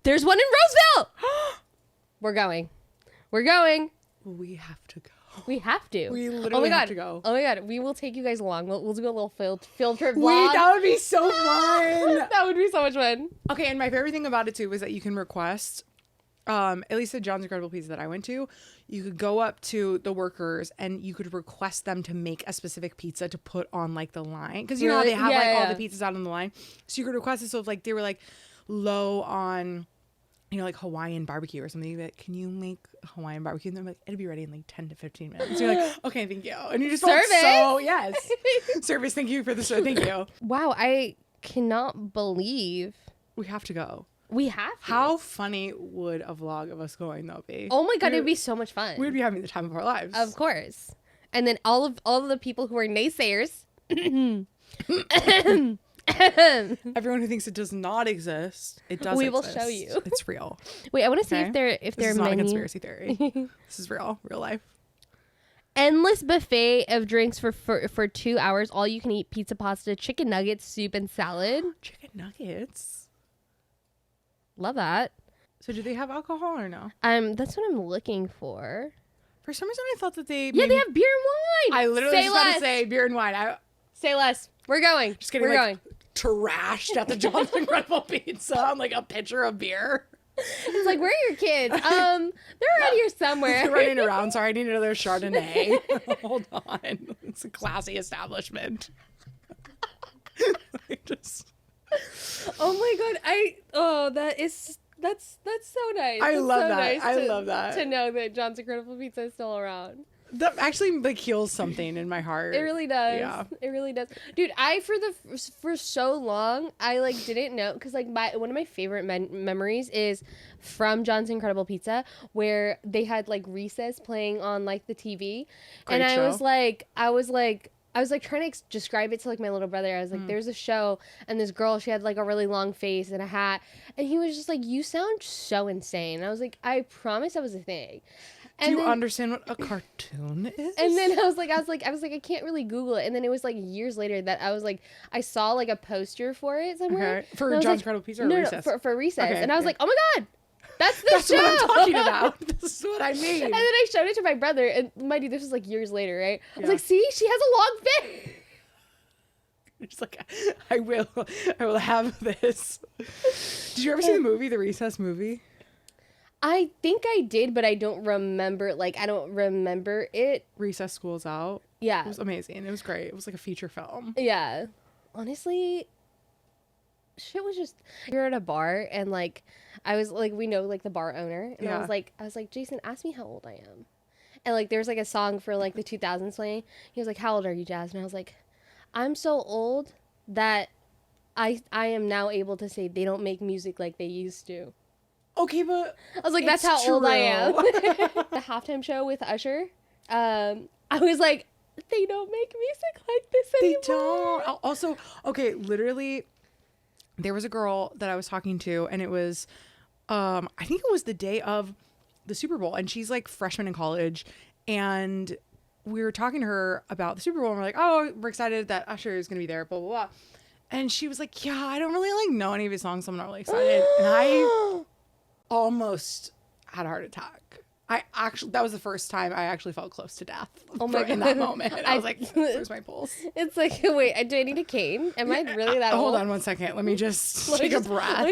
A: there's one in Roseville. We're going.
B: We have to go.
A: We have to.
B: We literally have to go.
A: Oh my god, we will take you guys along. We'll do a little field trip vlog.
B: That would be so fun.
A: That would be so much fun.
B: Okay, and my favorite thing about it too was that you can request at least at John's Incredible Pizza that I went to, you could go up to the workers and you could request them to make a specific pizza to put on like the line. Because you know how they have all the pizzas out on the line. So you could request it. So if like they were like low on, you know, like Hawaiian barbecue or something, like, can you make Hawaiian barbecue? And they're like, it'll be ready in like 10 to 15 minutes. So you're like, okay, thank you. And you just felt so, yes. Service, thank you for the show. Thank you.
A: Wow, I cannot believe.
B: We have to go.
A: We have to.
B: How funny would a vlog of us going though be?
A: Oh my God, it'd be so much fun.
B: We'd be having the time of our lives.
A: Of course. And then all of the people who are naysayers.
B: Everyone who thinks it does not exist, it does.
A: We
B: exist.
A: will show you.
B: It's real.
A: Wait, I want to see if they're
B: this is not a conspiracy theory. This is real life.
A: Endless buffet of drinks for 2 hours. All you can eat pizza, pasta, chicken nuggets, soup, and salad.
B: Chicken nuggets.
A: Love that.
B: So do they have alcohol or no?
A: That's what I'm looking for.
B: For some reason, I thought that they.
A: Yeah, they have beer and wine.
B: I literally was about to say beer and wine.
A: Say less. We're going.
B: Just getting
A: We're going.
B: Trashed at the John's Incredible Pizza on like a pitcher of beer.
A: It's like, where are your kids? They're around here somewhere.
B: They're running around. Sorry, I need another Chardonnay. Hold on. It's a classy establishment.
A: Oh my God. That's so nice.
B: I love that.
A: Nice
B: I love that.
A: To know that John's Incredible Pizza is still around.
B: That actually like heals something in my heart.
A: It really does.
B: Yeah.
A: It really does. Dude, for so long, I like didn't know, because like one of my favorite memories is from John's Incredible Pizza, where they had like Recess playing on like the TV.
B: Great
A: and
B: show.
A: I was trying to describe it to like my little brother. I was like, there's a show and this girl, she had like a really long face and a hat, and he was just like, you sound so insane. And I was like, I promise that was a thing.
B: Do you understand what a cartoon is?
A: And then I was like, I can't really Google it. And then it was like years later that I saw like a poster for it somewhere.
B: Okay. For John's Incredible Pizza or Recess?
A: No, for Recess.
B: Okay,
A: and I was like, oh my God, that's the
B: That's
A: show.
B: what I'm talking about. This is what I mean.
A: And then I showed it to my brother, and mind you, this was like years later, right? I was like, see, she has a long face.
B: Just like, I will have this. Did you ever see the movie, the Recess movie?
A: I think I did, but I don't remember. Like, I don't remember it.
B: Recess School's Out.
A: Yeah.
B: It was amazing. It was great. It was like a feature film.
A: Yeah. Honestly, shit was just, you're at a bar, and like, I was like, we know like the bar owner, and I was like, Jason, ask me how old I am. And like, there's like a song for like the 2000s playing. He was like, how old are you, Jazz? And I was like, I'm so old that I am now able to say they don't make music like they used to.
B: Okay, but
A: I was like, that's how old I am. The halftime show with Usher, I was like, they don't make music like this anymore. They
B: don't. Also, okay, literally, there was a girl that I was talking to, and it was, I think it was the day of the Super Bowl, and she's like freshman in college, and we were talking to her about the Super Bowl, and we're like, oh, we're excited that Usher is going to be there, blah, blah, blah. And she was like, yeah, I don't really like know any of his songs, so I'm not really excited. And I almost had a heart attack. That was the first time I actually felt close to death.
A: Oh my God.
B: In that moment. I was like, where's my pulse?
A: It's like, wait, do I need a cane? Am I really that old?
B: Hold on one second. Let me just take a breath.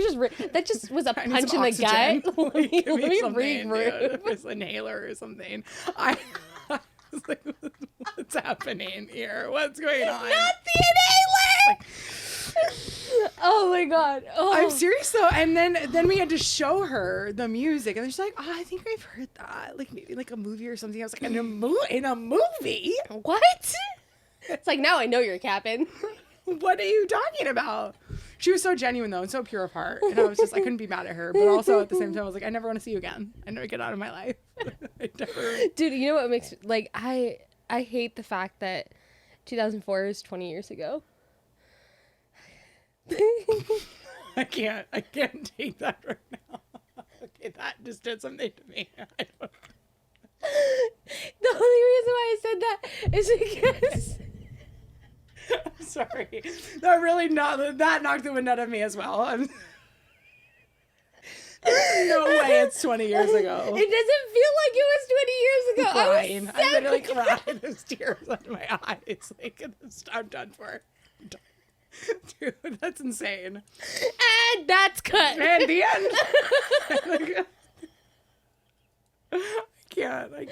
A: That just was a punch in
B: oxygen.
A: the gut. Let me
B: regroup. It's an inhaler or something. I was like, what's happening here? What's going on?
A: Not the inhaler! Oh my God. Oh.
B: I'm serious though. And then we had to show her the music, and she's like, oh, I think I've heard that, like maybe like a movie or something. I was like, in a movie?
A: What? It's like, now I know you're capping.
B: What are you talking about? She was so genuine though, and so pure of heart, and I couldn't be mad at her, but also at the same time I was like, I never want to see you again. I never get out of my life.
A: Dude, you know what makes like I hate the fact that 2004 is 20 years ago.
B: I can't take that right now. Okay, that just did something to me. I don't know.
A: The only reason why I said that is because
B: I'm sorry. That knocked the wind out of me as well. There's no way it's 20 years ago.
A: It doesn't feel like it was 20 years ago.
B: I'm literally crying. There's tears under my eyes. Like, I'm done for. I'm done. Dude, that's insane.
A: And that's cut.
B: And the end.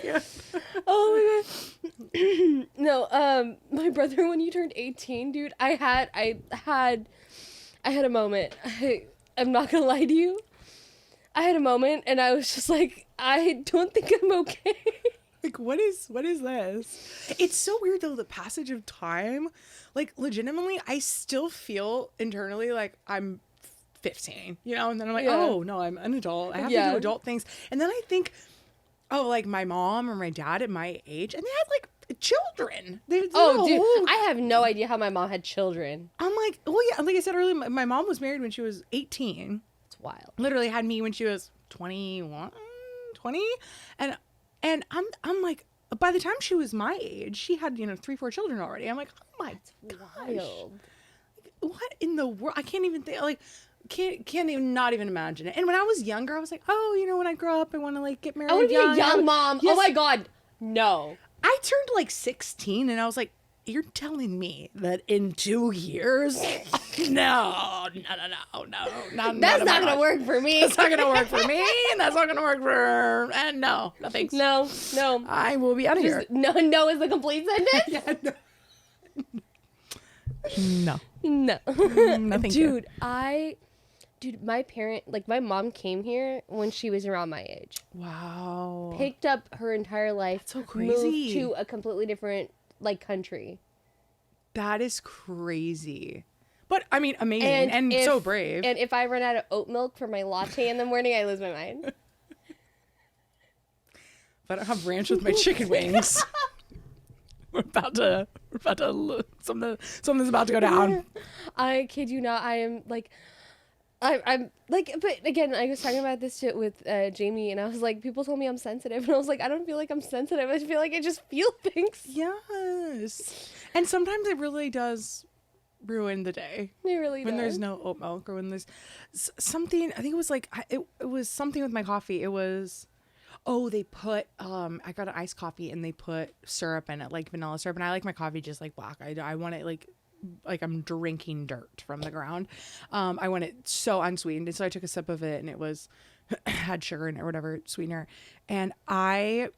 B: can't.
A: Oh my god. No, my brother, when he turned 18, dude, I had a moment. I'm not gonna lie to you. I had a moment and I was just like, I don't think I'm okay.
B: Like, what is this? It's so weird though, the passage of time. Like, legitimately, I still feel internally like I'm 15, you know? And then I'm like, oh no, I'm an adult. I have to do adult things. And then I think, oh, like my mom or my dad at my age, and they had like children. Dude,
A: I have no idea how my mom had children.
B: I'm like, well, yeah, like I said earlier, my mom was married when she was 18.
A: It's wild.
B: Literally had me when she was 21, 20. And I'm like, by the time she was my age, she had, 3-4 children already. I'm like, oh my gosh. Wild. What in the world? I can't even think, like, can't even, not even imagine it. And when I was younger, I was like, oh, when I grow up, I want to like get married.
A: I want to be a young mom. Yes. Oh my God. No.
B: I turned like 16 and I was like, you're telling me that in 2 years? No.
A: That's not going to work for me.
B: That's not going to work for me. And that's not going to work for... And no thanks.
A: No.
B: I will be out of here.
A: No is the complete sentence?
B: No.
A: No, dude, my parent, like my mom came here when she was around my age.
B: Wow.
A: Picked up her entire life.
B: That's so crazy.
A: Moved to a completely different country.
B: That is crazy. But I mean, amazing and so brave.
A: And if I run out of oat milk for my latte in the morning, I lose my mind.
B: If I don't have ranch with my chicken wings. We're about to something's about to go down.
A: I kid you not. I am like, I'm like, but again, I was talking about this shit with Jamie, and I was like, people told me I'm sensitive, and I was like, I don't feel like I'm sensitive. I feel like I just feel things.
B: Yes, and sometimes it really does ruin the day.
A: It really does.
B: When there's no oat milk, or when there's something. I think it was like it was something with my coffee. It was. Oh, they put, I got an iced coffee and they put syrup in it, like vanilla syrup. And I like my coffee just like black. I want it like I'm drinking dirt from the ground. I want it so unsweetened. And so I took a sip of it and it was, had sugar in it or whatever, sweetener. And I,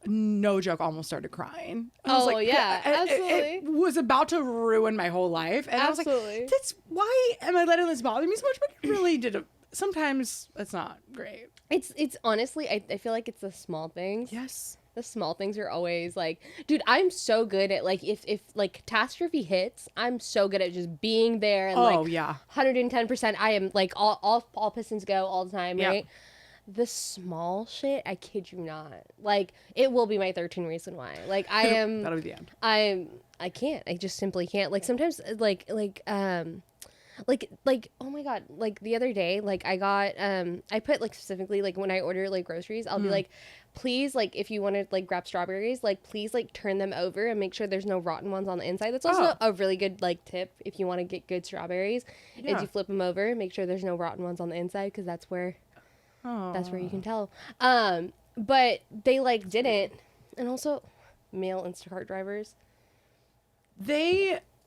B: no joke, almost started crying. I was like,
A: yeah, absolutely.
B: It was about to ruin my whole life. And
A: absolutely.
B: I was like, that's why am I letting this bother me so much? But it really did. Sometimes it's not great.
A: It's honestly, I feel like it's the small things.
B: Yes.
A: The small things are always like, dude, I'm so good at like, if like catastrophe hits, I'm so good at just being there and 110%. I am like all pistons go all the time, right? The small shit, I kid you not. Like, it will be my 13 reason why. Like, I am.
B: That'll be the end.
A: I can't. I just simply can't. Like, sometimes, like, oh my God, like the other day, like I got, I put like specifically, like when I order like groceries, I'll be like, please, like if you want to like grab strawberries, like please like turn them over and make sure there's no rotten ones on the inside. That's also a really good like tip if you want to get good strawberries, is you flip them over, make sure there's no rotten ones on the inside, because that's where you can tell. But they like didn't, and also male Instacart drivers,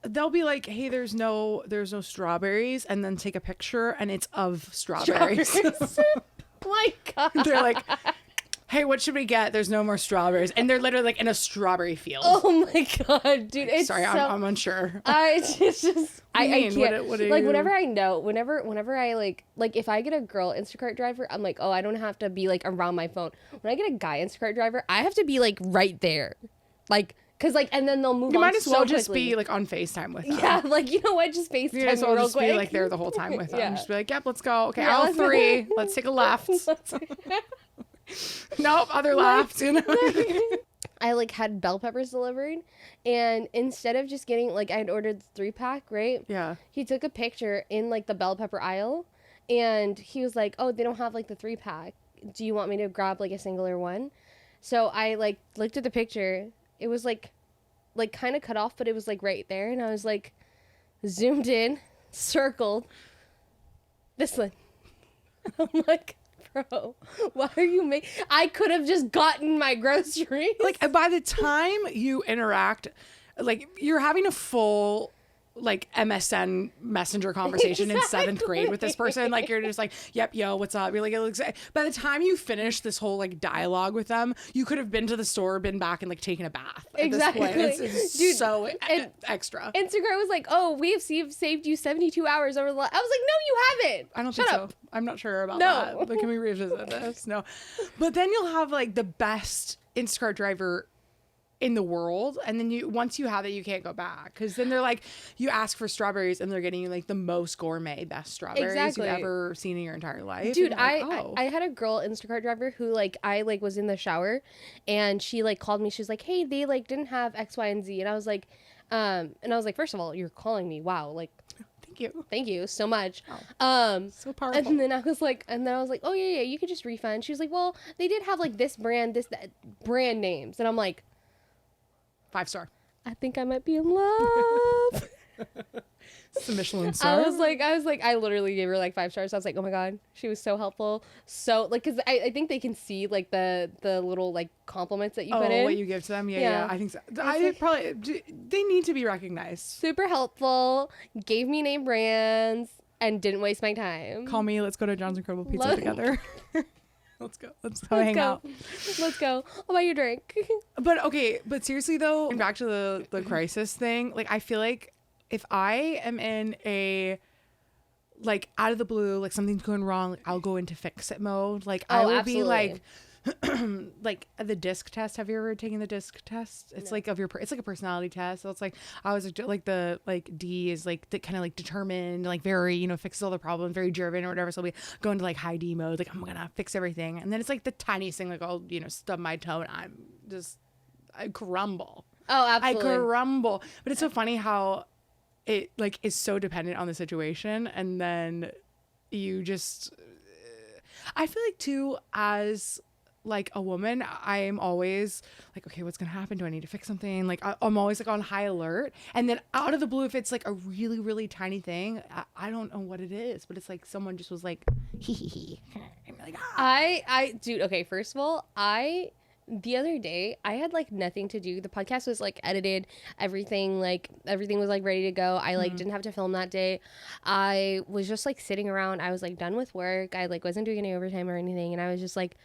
B: they'll be like, hey, there's no strawberries, and then take a picture and it's of strawberries.
A: My God.
B: They're like, hey, what should we get? There's no more strawberries. And they're literally like in a strawberry field.
A: Oh my God, dude. It's
B: sorry, I'm unsure.
A: It's just I can't.
B: What are
A: like
B: you?
A: whenever I like if I get a girl Instacart driver, I'm like, oh, I don't have to be like around my phone. When I get a guy Instacart driver, I have to be like right there. Like, cause like, and then they'll move on.
B: You might as well just
A: quickly.
B: be like on FaceTime with them.
A: Yeah, like, you know what? Just FaceTime
B: you might as well
A: real
B: just
A: quick.
B: be like there the whole time with them.
A: Yeah.
B: Just be like, yep, let's go. Okay,
A: Yeah,
B: aisle 3. Let's take a left. Nope, other left. You know.
A: I like had bell peppers delivered, and instead of just getting like, I'd ordered the 3-pack, right?
B: Yeah.
A: He took a picture in like the bell pepper aisle, and he was like, oh, they don't have like the 3-pack. Do you want me to grab like a singular one? So I like looked at the picture. It was like kind of cut off, but it was like right there, and I was like zoomed in, circled this one. I'm like, bro, why are you I could have just gotten my groceries.
B: Like, by the time you interact, like, you're having a full like MSN messenger conversation in 7th grade with this person. Like, you're just like, yep, yo, what's up? You're like, it looks, by the time you finish this whole like dialogue with them, you could have been to the store, been back, and like taken a bath.
A: Exactly.
B: At this point. It's
A: Dude,
B: so extra.
A: Instagram was like, oh, we have saved you 72 hours over the I was like, no, you haven't.
B: I don't think so. I'm not sure about that. But can we revisit this? No. But then you'll have like the best Instacart driver in the world, and then once you have it, you can't go back, because then they're like, you ask for strawberries and they're getting you like the most gourmet best strawberries you've ever seen in your entire life.
A: Dude,
B: like,
A: I had a girl Instacart driver who like I like was in the shower, and she like called me. She was like, hey, they like didn't have X, Y, and Z, and I was like, first of all, you're calling me, wow, like thank you so much.
B: So powerful.
A: And then I was like, oh yeah, you could just refund. She was like, well, they did have like this brand names, and I'm like,
B: 5-star.
A: I think I might be in love.
B: It's a Michelin star.
A: I was like, I literally gave her like 5 stars. I was like, oh my God, she was so helpful. So like, cause I think they can see like the little like compliments that you put in.
B: What you give to them. Yeah. I think so. They need to be recognized.
A: Super helpful. Gave me name brands and didn't waste my time.
B: Call me. Let's go to John's Incredible Pizza together. Let's go. Let's hang out.
A: Let's go. I'll buy you a drink.
B: But seriously though, back to the crisis thing, like I feel like if I am in a like out of the blue, like something's going wrong, like I'll go into fix it mode. Like I will be like like the disc test. Have you ever taken the disc test? It's like it's like a personality test. So it's like I was like the like D is like the kind of like determined, like very, fixes all the problems, very driven or whatever. So we go into like high D mode, like I'm gonna fix everything. And then it's like the tiniest thing, like I'll stub my toe and I crumble.
A: Oh, absolutely.
B: I crumble. But it's so funny how it like is so dependent on the situation, and then you just I feel like too, as like a woman, I am always like, okay, what's gonna happen? Do I need to fix something? Like I'm always like on high alert, and then out of the blue, if it's like a really, really tiny thing, I don't know what it is, but it's like someone just was like, hee hee hee. I'm like,
A: I dude, okay, first of all, the other day I had like nothing to do. The podcast was like edited, everything was like ready to go. I like didn't have to film that day. I was just like sitting around. I was like done with work. I like wasn't doing any overtime or anything, and I was just like,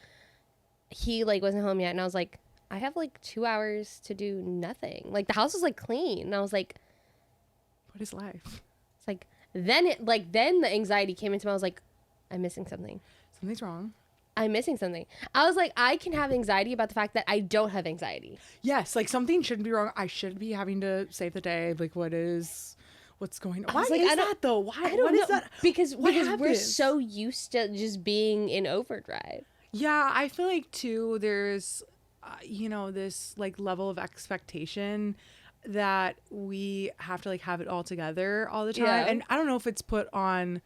A: he like wasn't home yet, and I was like, I have like 2 hours to do nothing. Like the house was like clean, and I was like,
B: what is life?
A: It's like then the anxiety came into me. I was like, I'm missing something.
B: Something's wrong.
A: I'm missing something. I was like, I can have anxiety about the fact that I don't have anxiety.
B: Yes, like something shouldn't be wrong. I should be having to save the day. Like what's going on? Why is that though? Why?
A: I don't know.
B: That?
A: Because we're so used to just being in overdrive.
B: Yeah, I feel like too there's this like level of expectation that we have to like have it all together all the time. Yeah. And I don't know if it's put on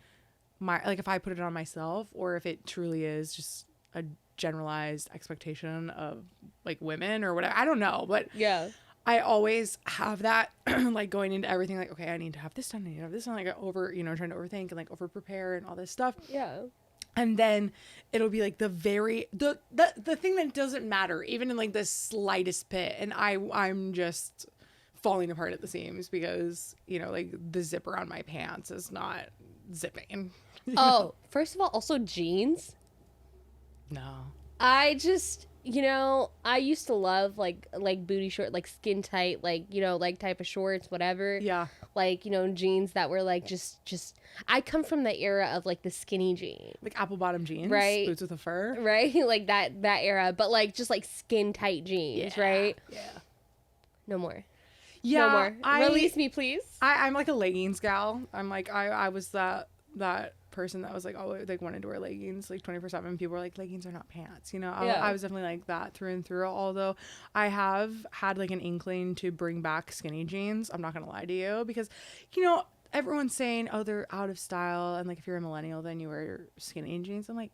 B: if I put it on myself, or if it truly is just a generalized expectation of like women or whatever. I don't know, but
A: yeah,
B: I always have that like going into everything, like, okay, I need to have this done, I need to have this done, like trying to overthink and like over prepare and all this stuff.
A: Yeah.
B: And then it'll be like the thing that doesn't matter, even in like the slightest bit, and I'm just falling apart at the seams because like the zipper on my pants is not zipping.
A: Oh, first of all, also jeans.
B: No.
A: I just I used to love like booty short, like skin tight, like like type of shorts, whatever.
B: Yeah.
A: Like jeans that were like just. I come from the era of like the skinny jean,
B: like apple bottom jeans,
A: right?
B: Boots with a fur,
A: right? Like that era, but like just like skin tight jeans, right?
B: Yeah.
A: No more.
B: Yeah.
A: No more. Release me, please.
B: I'm like a leggings gal. I'm like I was that person that was like always like wanted to wear leggings like 24/7. People were like, leggings are not pants, I was definitely like that through and through, although I have had like an inkling to bring back skinny jeans. I'm not gonna lie to you, because everyone's saying, oh, they're out of style, and like if you're a millennial then you wear skinny jeans. I'm like,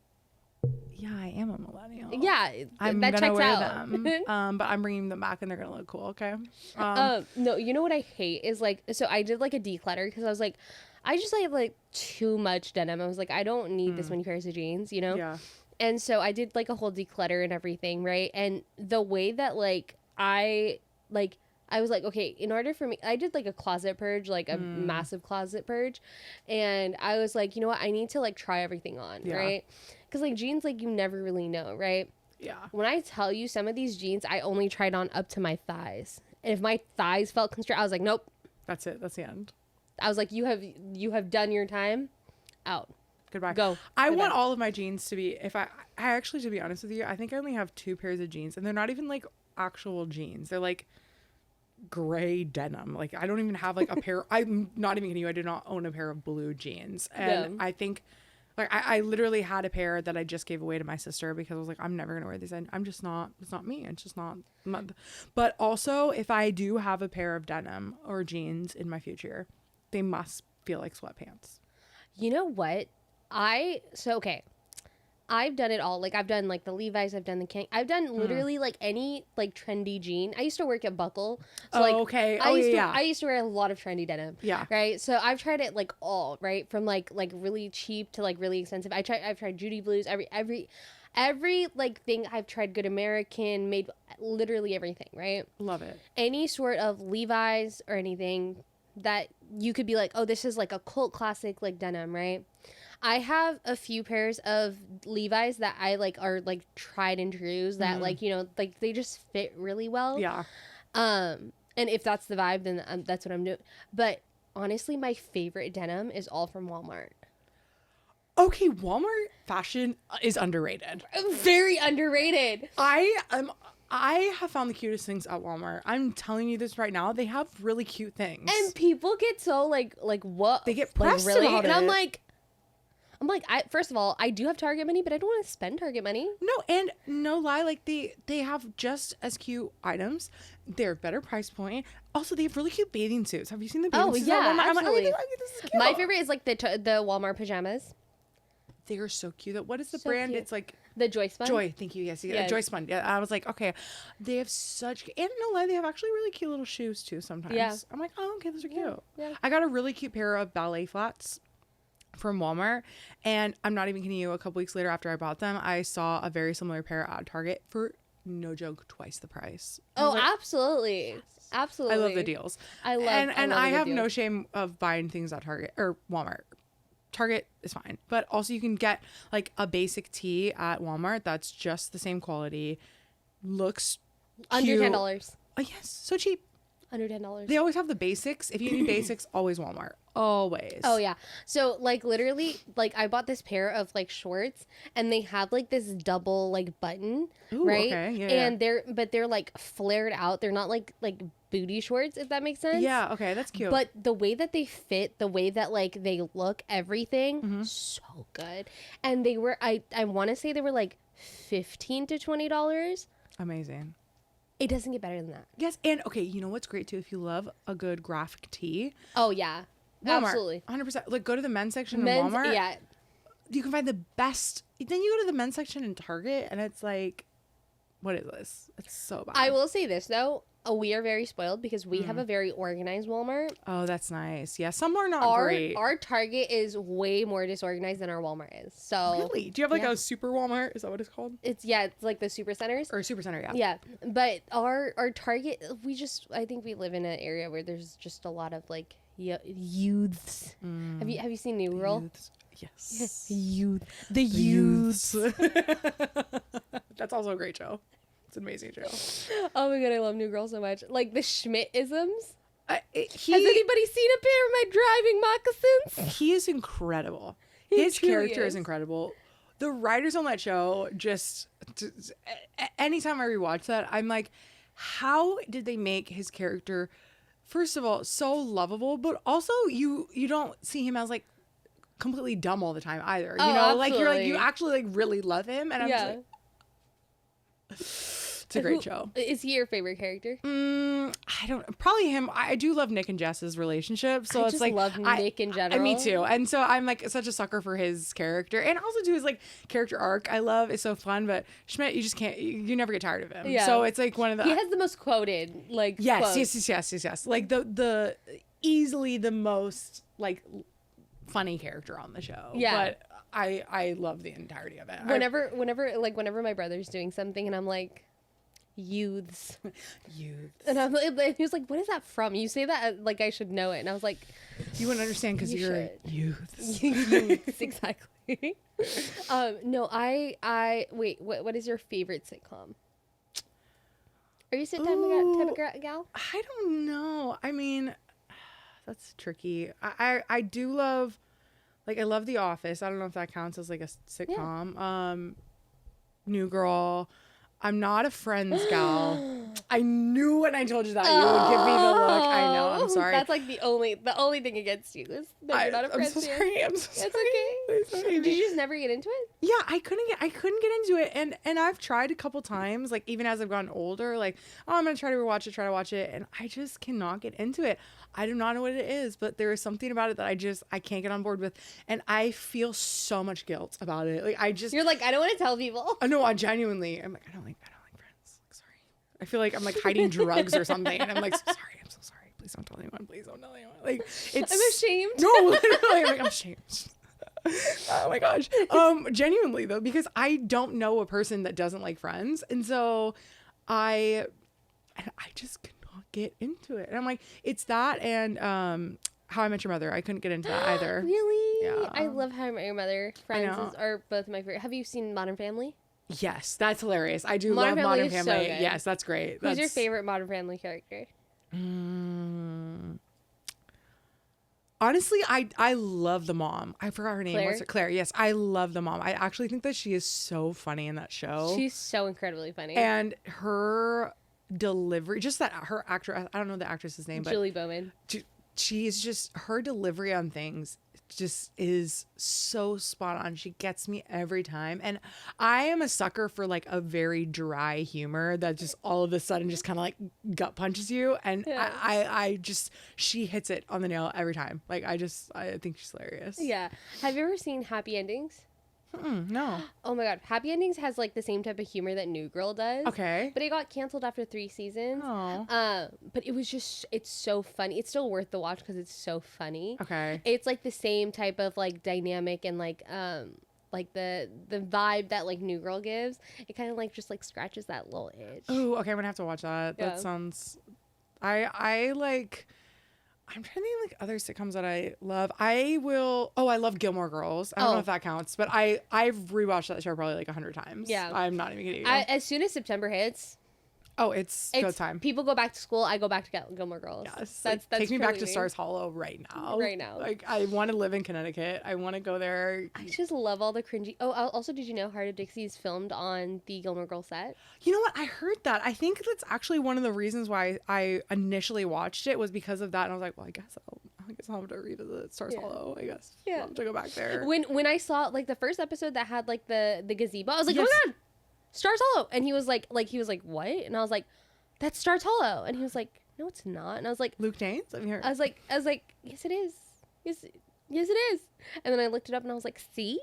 B: yeah, I am a millennial.
A: Yeah,
B: I'm
A: that
B: gonna
A: checks
B: wear
A: out.
B: them. But I'm bringing them back and they're gonna look cool. Okay.
A: No, you know what I hate is like, so I did like a declutter because I was like, I just like too much denim. I was like, I don't need this many pairs of jeans,
B: Yeah.
A: And so I did like a whole declutter and everything, right? And the way that like I like I was like, okay, in order for me, I did like a closet purge, like a massive closet purge. And I was like, you know what? I need to like try everything on, right? Because like jeans, like you never really know, right?
B: Yeah.
A: When I tell you some of these jeans, I only tried on up to my thighs. And if my thighs felt constricted, I was like, nope.
B: That's it. That's the end.
A: I was like, you have done your time. Out.
B: Goodbye.
A: Go.
B: I want all of my jeans to be, I actually, to be honest with you, I think I only have 2 pairs of jeans, and they're not even like actual jeans. They're like gray denim. Like I don't even have like a pair. I'm not even kidding you. I do not own a pair of blue jeans. And I think like I literally had a pair that I just gave away to my sister because I was like, I'm never going to wear these. I'm just not, it's not me. It's just not. But also if I do have a pair of denim or jeans in my future, they must feel like sweatpants.
A: You know what? Okay. I've done it all. Like I've done like the Levi's, I've done the King. I've done literally like any like trendy jean. I used to work at Buckle. So like
B: okay.
A: I used to wear a lot of trendy denim.
B: Yeah.
A: Right? So I've tried it like all, right? From like really cheap to like really expensive. I've tried Judy Blues, every like thing. I've tried Good American, made literally everything, right?
B: Love it.
A: Any sort of Levi's or anything that you could be like, "Oh, this is like a cult classic like denim," right? I have a few pairs of Levi's that I like are like tried and trues that like, you know, like they just fit really well.
B: Yeah.
A: And if that's the vibe, then that's what I'm doing. But honestly, my favorite denim is all from Walmart.
B: Okay, Walmart fashion is underrated.
A: Very underrated.
B: I have found the cutest things at Walmart. I'm telling you this right now. They have really cute things.
A: And people get so like what?
B: They get pressed
A: like, really?
B: about
A: and
B: it.
A: I'm like, first of all, I do have Target money, but I don't want to spend Target money.
B: No, and no lie, like they have just as cute items. They're better price point. Also, they have really cute bathing suits. Have you seen the bathing suits?
A: Yeah,
B: at Walmart?
A: absolutely.
B: I'm like, this is cute.
A: My favorite is like the Walmart pajamas.
B: They are so cute. What is the
A: So
B: brand?
A: cute.
B: It's like
A: The Joy Spun.
B: Joy. Thank you. Yes, Joy Spun. Yeah, I was like, okay, they have such, and no lie, they have actually really cute little shoes too. Sometimes,
A: Yeah.
B: I'm like, oh, okay, those are cute.
A: Yeah.
B: I got a really cute pair of ballet flats from Walmart, and I'm not even kidding you. A couple weeks later, after I bought them, I saw a very similar pair at Target for no joke, twice the price.
A: Oh, like, absolutely. Yes. Absolutely.
B: I love the deals.
A: And
B: I have no shame of buying things at Target or Walmart. Target is fine, but also you can get like a basic tee at Walmart that's just the same quality, looks
A: under
B: cute.
A: $10.
B: Oh yes, so cheap.
A: Under $10.
B: They always have the basics. If you need basics, always Walmart. Always.
A: Oh yeah. So like literally, like I bought this pair of like shorts, and they have like this double like button,
B: Ooh,
A: right?
B: okay. Yeah,
A: and they're like flared out. They're not like booty shorts, if that makes sense.
B: Yeah. Okay, that's cute.
A: But the way that they fit, the way that like they look, everything, so good. And they were, I want to say they were like $15 to $20.
B: Amazing.
A: It doesn't get better than that.
B: Yes, and okay, you know what's great too? If you love a good graphic tee.
A: Oh yeah.
B: Walmart,
A: Absolutely.
B: 100%. Like go to the men's section in Walmart.
A: Yeah.
B: You can find the best. Then you go to the men's section in Target, and it's like, what is this? It's so bad.
A: I will say this though. We are very spoiled because we have a very organized Walmart.
B: Oh, that's nice. Yeah, some are not great.
A: Our Target is way more disorganized than our Walmart is. So
B: really, do you have like a super Walmart? Is that what it's called?
A: It's like the super centers
B: or super center? Yeah.
A: Yeah, but our Target, I think we live in an area where there's just a lot of like youths. Have you seen New Girl?
B: Youths. Yes.
A: The youths.
B: That's also a great show. It's an amazing show.
A: Oh my god, I love New Girl so much. Like the Schmidt-isms. Has
B: He
A: anybody seen a pair of my driving moccasins?
B: is incredible.
A: He
B: His
A: truly
B: character is
A: is.
B: incredible. The writers on that show just anytime I rewatch that, I'm like, how did they make his character, first of all, so lovable, but also you don't see him as like completely dumb all the time either. You know,
A: absolutely.
B: like you're like you actually like really love him, and I'm just like, it's a great show.
A: Is he your favorite character?
B: I don't, probably him. I do love Nick and Jess's relationship, so
A: I
B: it's
A: just
B: like
A: love Nick in general.
B: Me too. And so I'm like such a sucker for his character, and also too his like character arc. I love it's so fun. But Schmidt, you just can't. You never get tired of him.
A: Yeah.
B: So it's like one of the.
A: He has the most quoted like.
B: Yes,
A: quotes.
B: yes. Like the easily the most like funny character on the show.
A: Yeah.
B: But I love the entirety of it.
A: Whenever my brother's doing something and I'm like, youths.
B: Youths.
A: And I'm like, he was like, what is that from? You say that like I should know it. And I was like,
B: you wouldn't understand because you're youths.
A: Youths, exactly. No, I wait. What is your favorite sitcom? Are you a sit type of gal?
B: I don't know. I mean, that's tricky. I do love, like, I love The Office. I don't know if that counts as like a sitcom. Yeah. New Girl. I'm not a Friends gal. I knew when I told you that you would give me the look. I know. I'm sorry.
A: That's like the only thing against you is that you're not a Friends fan.
B: I'm so sorry.
A: It's okay. Did you just never get into it?
B: Yeah, I couldn't get into it, and I've tried a couple times, like even as I've gotten older, like, oh, I'm gonna try to watch it, and I just cannot get into it. I do not know what it is, but there is something about it that I can't get on board with, and I feel so much guilt about it. Like you're
A: like, I don't want to tell people.
B: No, I genuinely, I'm like, I don't like Friends. Like, sorry, I feel like I'm like hiding drugs or something, and I'm like, I'm so sorry. Please don't tell anyone. Please don't tell anyone. Like, it's
A: I'm ashamed.
B: No, literally, I'm like, I'm ashamed. Oh my gosh. Genuinely though, because I don't know a person that doesn't like Friends, and so I just could not get into it. And I'm like, it's that and How I Met Your Mother. I couldn't get into that either.
A: Really?
B: Yeah.
A: I love How I Met Your Mother. Friends are both my favorite. Have you seen Modern Family?
B: Yes, that's hilarious. I do love Modern Family. So yes, that's great.
A: Who's your favorite Modern Family character?
B: Honestly, I love the mom. I forgot her name.
A: Claire?
B: What's it? Claire. Yes, I love the mom. I actually think that she is so funny in that show.
A: She's so incredibly funny.
B: And her delivery, just that her actor, I don't know the actress's name, but
A: Julie Bowman.
B: She's just, her delivery on things just is so spot on. She gets me every time. And I am a sucker for like a very dry humor that just all of a sudden just kind of like gut punches you. And yeah. I just, she hits it on the nail every time. Like I think she's hilarious.
A: Yeah. Have you ever seen Happy Endings?
B: No.
A: Oh my god, Happy Endings has like the same type of humor that New Girl does.
B: Okay.
A: But it got canceled after 3 seasons.
B: Oh.
A: But it was just, it's so funny. It's still worth the watch because it's so funny.
B: Okay.
A: It's like the same type of like dynamic and like the vibe that like New Girl gives. It kind of like just like scratches that little itch.
B: Oh, okay. I'm gonna have to watch that. Yeah. That sounds. I like. I'm trying to think like other sitcoms that I love. I love Gilmore Girls. I don't know if that counts, but I've rewatched that show probably like 100 times.
A: Yeah.
B: I'm not even kidding you.
A: As soon as September hits.
B: Oh, it's go time.
A: People go back to school. I go back to Gilmore Girls.
B: Yes. That's take me back to Stars Hollow right now.
A: Right now.
B: Like I want to live in Connecticut. I want to go there.
A: I just love all the cringy. Oh, also, did you know Heart of Dixie is filmed on the Gilmore Girls set?
B: You know what? I heard that. I think that's actually one of the reasons why I initially watched it was because of that. And I was like, well, I guess I'll have to revisit Stars Hollow. I guess. Yeah. I'll have to go back there.
A: When I saw like the first episode that had like the gazebo, I was like, yes. Oh my god, Stars Hollow. And he was like, what? And I was like, that's Stars Hollow. And he was like, no, it's not. And I was like,
B: Luke James? Have you heard?
A: I was like, yes, it is. Yes, it is. And then I looked it up and I was like, see?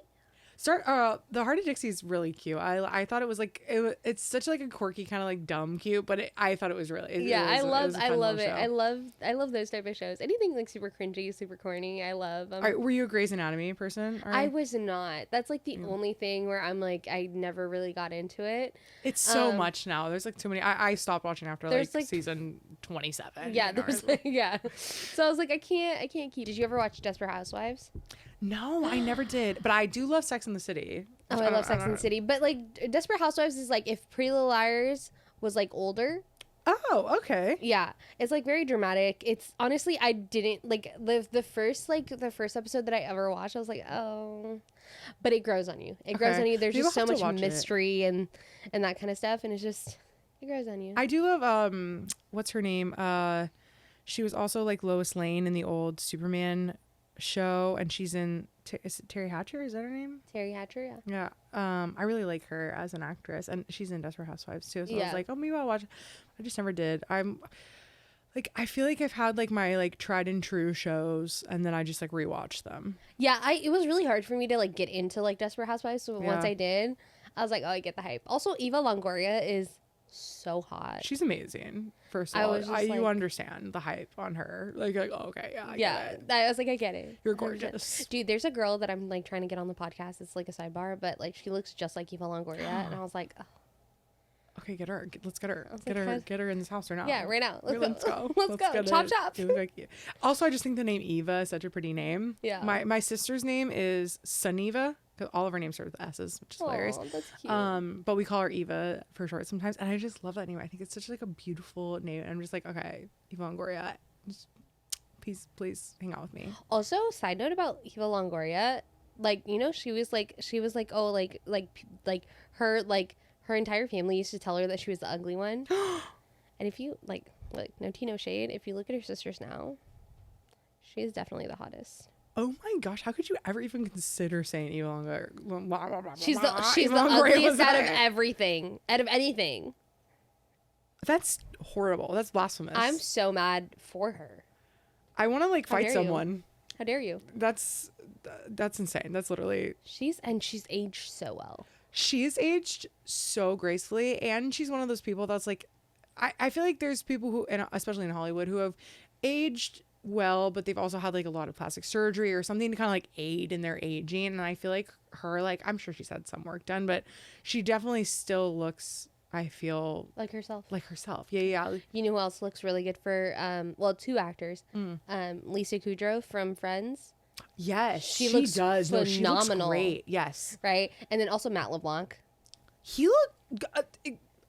B: The Heart of Dixie is really cute. I thought it was like it's such like a quirky kind of like dumb cute, but I thought it was really
A: I love it. I love those type of shows. Anything like super cringy, super corny. I love.
B: All right, were you a Grey's Anatomy person?
A: I was not. That's like the only thing where I'm like I never really got into it.
B: It's so much now. There's like too many. I stopped watching after like season 27.
A: Yeah, there's like, yeah. So I was like I can't keep. Did you ever watch Desperate Housewives?
B: No, I never did. But I do love Sex in the City.
A: Oh, I love Sex in the City. But like Desperate Housewives is like if Pretty Little Liars was like older.
B: Oh, okay.
A: Yeah. It's like very dramatic. It's honestly I didn't like the first episode that I ever watched, I was like, oh. But it grows on you. It grows on you. There's just so much mystery and that kind of stuff. And it's just it grows on you.
B: I do love what's her name? She was also like Lois Lane in the old Superman show, and she's in is it Terry Hatcher? Is that her name?
A: Terry Hatcher,
B: yeah. I really like her as an actress, and she's in Desperate Housewives too. So I was like, oh, maybe I'll watch it. I just never did. I'm like, I feel like I've had like my like tried and true shows, and then I just like rewatch them.
A: Yeah, it was really hard for me to like get into like Desperate Housewives. So once I did, I was like, oh, I get the hype. Also, Eva Longoria is so hot.
B: She's amazing. First of all, you understand the hype on her. Like oh, okay, yeah, I get it.
A: I was like, I get it.
B: You're gorgeous.
A: Dude, there's a girl that I'm like trying to get on the podcast. It's like a sidebar, but like she looks just like Eva Longoria, and I was like, oh.
B: okay, let's get her.
A: Like,
B: Get her in this house right now.
A: Yeah, right now.
B: Let's go.
A: Let's go. Chop, chop.
B: Also, I just think the name Eva is such a pretty name.
A: Yeah.
B: My sister's name is Suniva. All of our names start with S's, which is hilarious.
A: That's cute.
B: But we call her Eva for short sometimes, and I just love that name. I think it's such like a beautiful name. And I'm just like, okay, Eva Longoria, just please hang out with me.
A: Also, side note about Eva Longoria, like, you know, she was like, oh, like her entire family used to tell her that she was the ugly one. And if you like no tea, no shade, if you look at her sisters now, she is definitely the hottest.
B: Oh my gosh, how could you ever even consider saying Eva Longoria?
A: She's the ugliest out of everything, out of anything.
B: That's horrible. That's blasphemous.
A: I'm so mad for her.
B: I want to like fight someone.
A: How dare you?
B: That's insane. That's literally.
A: She's aged so well.
B: She's aged so gracefully, and she's one of those people that's like, I feel like there's people who, and especially in Hollywood, who have aged well, but they've also had like a lot of plastic surgery or something to kind of like aid in their aging. And I feel like her, like, I'm sure she's had some work done, but she definitely still looks, I feel,
A: like herself.
B: Yeah.
A: You know who else looks really good for two actors? Lisa Kudrow from Friends.
B: Yes, she
A: looks
B: does.
A: phenomenal.
B: No, she looks great. Yes.
A: Right, and then also Matt LeBlanc.
B: He looked.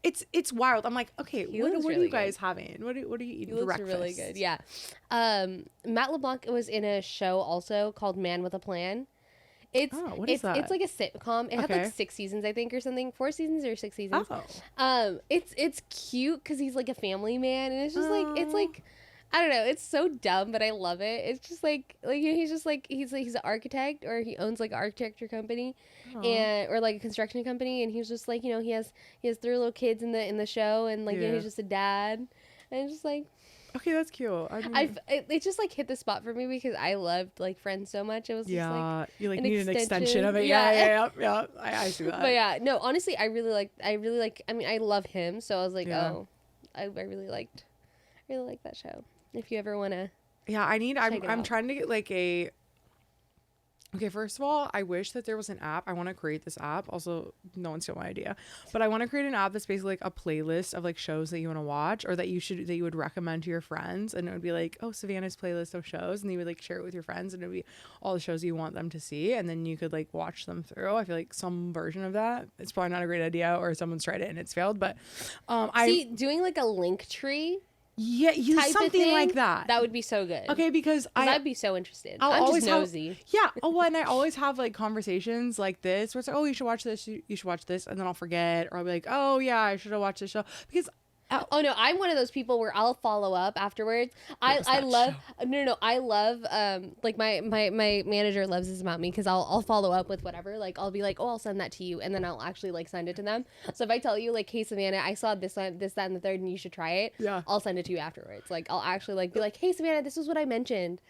B: It's wild. I'm like, okay, what
A: really
B: are you guys having? What are you eating for breakfast?
A: He looks really good. Yeah. Matt LeBlanc was in a show also called Man with a Plan.
B: What is that?
A: It's like a sitcom. It had like 6 seasons, I think, or something. 4 seasons or 6 seasons.
B: Oh.
A: It's cute because he's like a family man, and it's just like it's like. I don't know. It's so dumb, but I love it. It's just like he's just like he's an architect, or he owns like an architecture company, or like a construction company, and he's just like, you know, he has 3 little kids in the show, and like you know, he's just a dad, and it's just like,
B: okay, that's cute.
A: it just like hit the spot for me because I loved like Friends so much. It was just like
B: you like need an extension of it. Yeah. I see that.
A: But yeah, no, honestly, I really like. I mean, I love him, so I was like, oh, I really liked that show. If you ever want to.
B: Yeah, I'm trying to get like a. Okay, first of all, I wish that there was an app. I want to create this app. Also, no one stole my idea, but I want to create an app that's basically like a playlist of like shows that you want to watch, or that you would recommend to your friends, and it would be like, oh, Savannah's playlist of shows, and you would like share it with your friends, and it would be all the shows you want them to see, and then you could like watch them through. I feel like some version of that. It's probably not a great idea, or someone's tried it and it's failed, but
A: doing like a link tree.
B: Yeah, use something like that.
A: That would be so good.
B: Okay, because
A: I'd be so interested.
B: I'm
A: always
B: just
A: nosy.
B: And I always have like conversations like this where it's like, oh, you should watch this, you should watch this, and then I'll forget, or I'll be like, oh yeah, I should have watched this show, because
A: oh no, I'm one of those people where I'll follow up afterwards. I love like my manager loves this about me, because I'll follow up with whatever. Like I'll be like, oh, I'll send that to you, and then I'll actually like send it to them. So if I tell you like, hey Savannah, I saw this, that, and the third, and you should try it.
B: Yeah.
A: I'll send it to you afterwards. Like I'll actually like be like, hey Savannah, this is what I mentioned.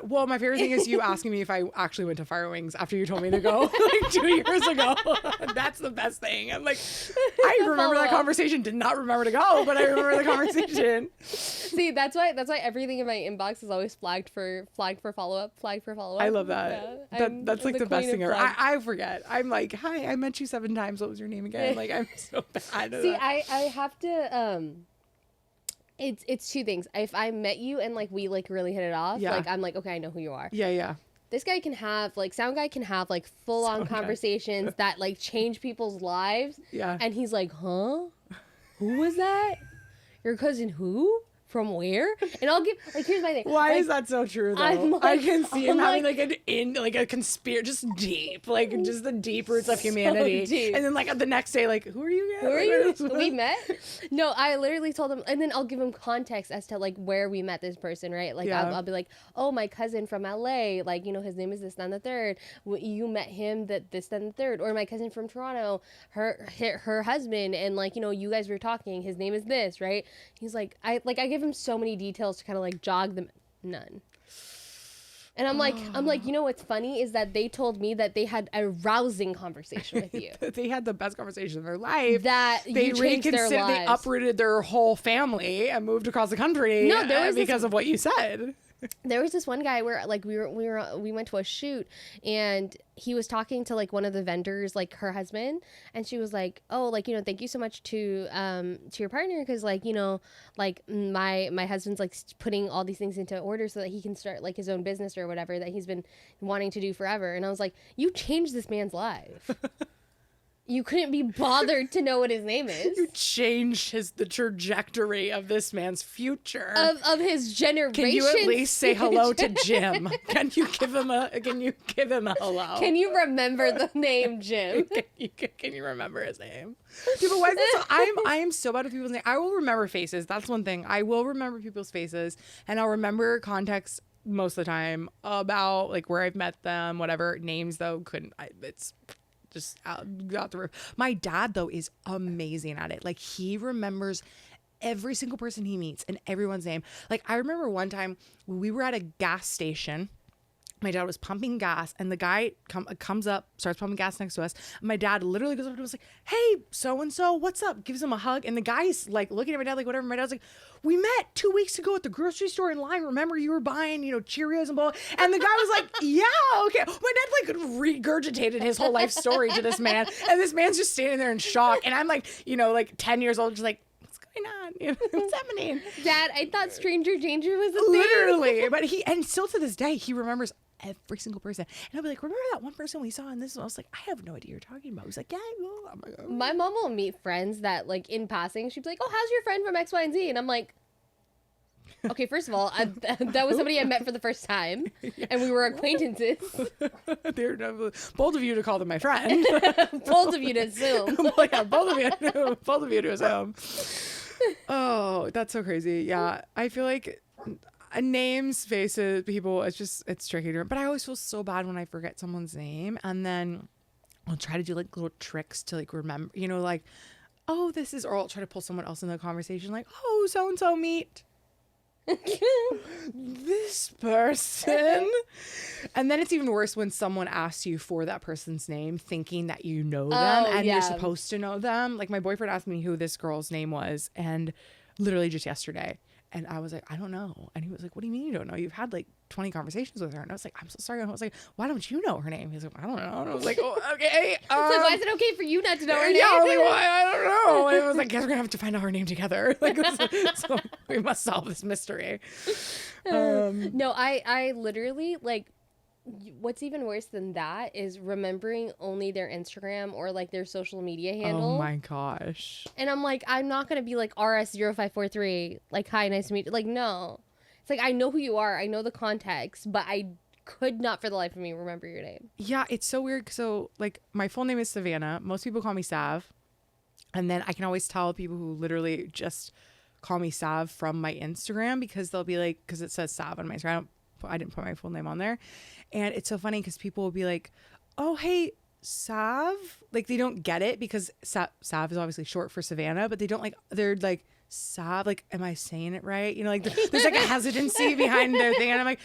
B: Well, my favorite thing is you asking me if I actually went to Fire Wings after you told me to go like 2 years ago. That's the best thing. I'm like, I remember that conversation. Did not remember to go, but I remember the conversation.
A: See, that's why everything in my inbox is always flagged for follow up.
B: I love that. Yeah. That's like the best thing ever. I forget. I'm like, hi, I met you 7 times. What was your name again? Like, I'm so bad at
A: See,
B: that.
A: I have to it's 2 things. If I met you and like we like really hit it off, like I'm like, okay, I know who you are.
B: Yeah.
A: This guy can have like sound guy can have like full on conversations that like change people's lives.
B: Yeah.
A: And he's like, huh? Who was that? Your cousin who? From where? And I'll give like, here's my thing.
B: Why
A: like,
B: is that so true though?
A: Like,
B: I can see him having
A: like
B: a conspiracy, just deep, like just the deep roots of humanity.
A: So deep.
B: And then like the next day, like, who are you again?
A: Who are you? We met? No, I literally told him, and then I'll give him context as to like where we met this person, right? Like I'll be like, oh, my cousin from LA, like, you know, his name is this, then the third. You met him this, then the third. Or my cousin from Toronto, her husband, and like, you know, you guys were talking, his name is this, right? He's like, I give him so many details to kind of like jog them. None. And I'm like, you know what's funny is that they told me that they had a rousing conversation with you.
B: They had the best conversation of their life.
A: That they changed their lives.
B: They uprooted their whole family and moved across the country because of what you said.
A: There was this one guy where like we went to a shoot and he was talking to like one of the vendors, like her husband, and she was like, oh, like, you know, thank you so much to your partner, because like, you know, like my husband's like putting all these things into order so that he can start like his own business or whatever that he's been wanting to do forever. And I was like, you changed this man's life. You couldn't be bothered to know what his name is.
B: You changed the trajectory of this man's future.
A: Of his generation.
B: Can you at least say hello to Jim? Can you give him a hello?
A: Can you remember the name Jim?
B: Can you remember his name? Dude, but why is this so, I am so bad with people's names. I will remember faces. That's one thing. I will remember people's faces, and I'll remember context most of the time about like where I've met them, whatever. Names though it's just out the roof. My dad though is amazing at it. Like he remembers every single person he meets and everyone's name. Like I remember one time we were at a gas station. My dad was pumping gas and the guy comes up, starts pumping gas next to us. And my dad literally goes up to him and was like, hey, so-and-so, what's up? Gives him a hug. And the guy's like looking at my dad like whatever. My dad's like, we met 2 weeks ago at the grocery store in line. Remember you were buying, you know, Cheerios and blah. And the guy was like, yeah, okay. My dad like regurgitated his whole life story to this man. And this man's just standing there in shock. And I'm like, you know, like 10 years old, just like, going on? You know, what's happening?
A: Dad, I thought stranger danger was a thing.
B: Literally. But and still to this day, he remembers every single person. And I'll be like, remember that one person we saw in this? And I was like, I have no idea what you're talking about. He's like, yeah, well, I'm like, oh.
A: My mom will meet friends that like in passing, she'd be like, oh, how's your friend from X, Y, and Z? And I'm like, okay, first of all, that was somebody I met for the first time, and we were acquaintances.
B: Bold of you to call them my friend.
A: Bold of you to assume.
B: Well, yeah, bold of you to assume. Oh, that's so crazy. Yeah, I feel like names, faces, people, it's tricky. But I always feel so bad when I forget someone's name, and then I'll try to do like little tricks to like remember, you know, like, oh, this is, or I'll try to pull someone else in the conversation, like, oh, so-and-so meet this person. And then it's even worse when someone asks you for that person's name thinking that you know them and you're supposed to know them. Like my boyfriend asked me who this girl's name was, and literally just yesterday, and I was like, I don't know. And he was like, what do you mean you don't know? You've had like 20 conversations with her. And I was like, I'm so sorry. And I was like, why don't you know her name? He's like, I don't know. And I was like, oh, okay.
A: So why is it okay for you not to know her name?
B: Yeah, I was like, why? I don't know. And I was like, guess we're gonna have to find out her name together. Like, so we must solve this mystery.
A: No, I literally like. What's even worse than that is remembering only their Instagram or like their social media handle.
B: Oh my gosh.
A: And I'm like, I'm not going to be like RS0543, like, hi, nice to meet you. Like, no. It's like, I know who you are. I know the context, but I could not for the life of me remember your name.
B: Yeah, it's so weird. So like my full name is Savannah. Most people call me Sav. And then I can always tell people who literally just call me Sav from my Instagram because they'll be like, because it says Sav on my Instagram. I didn't put my full name on there. And it's so funny because people will be like, oh, hey, Sav. Like they don't get it because Sav is obviously short for Savannah, but they don't like, they're like, Sav, like, am I saying it right? You know, like there's like a hesitancy behind their thing. And I'm like,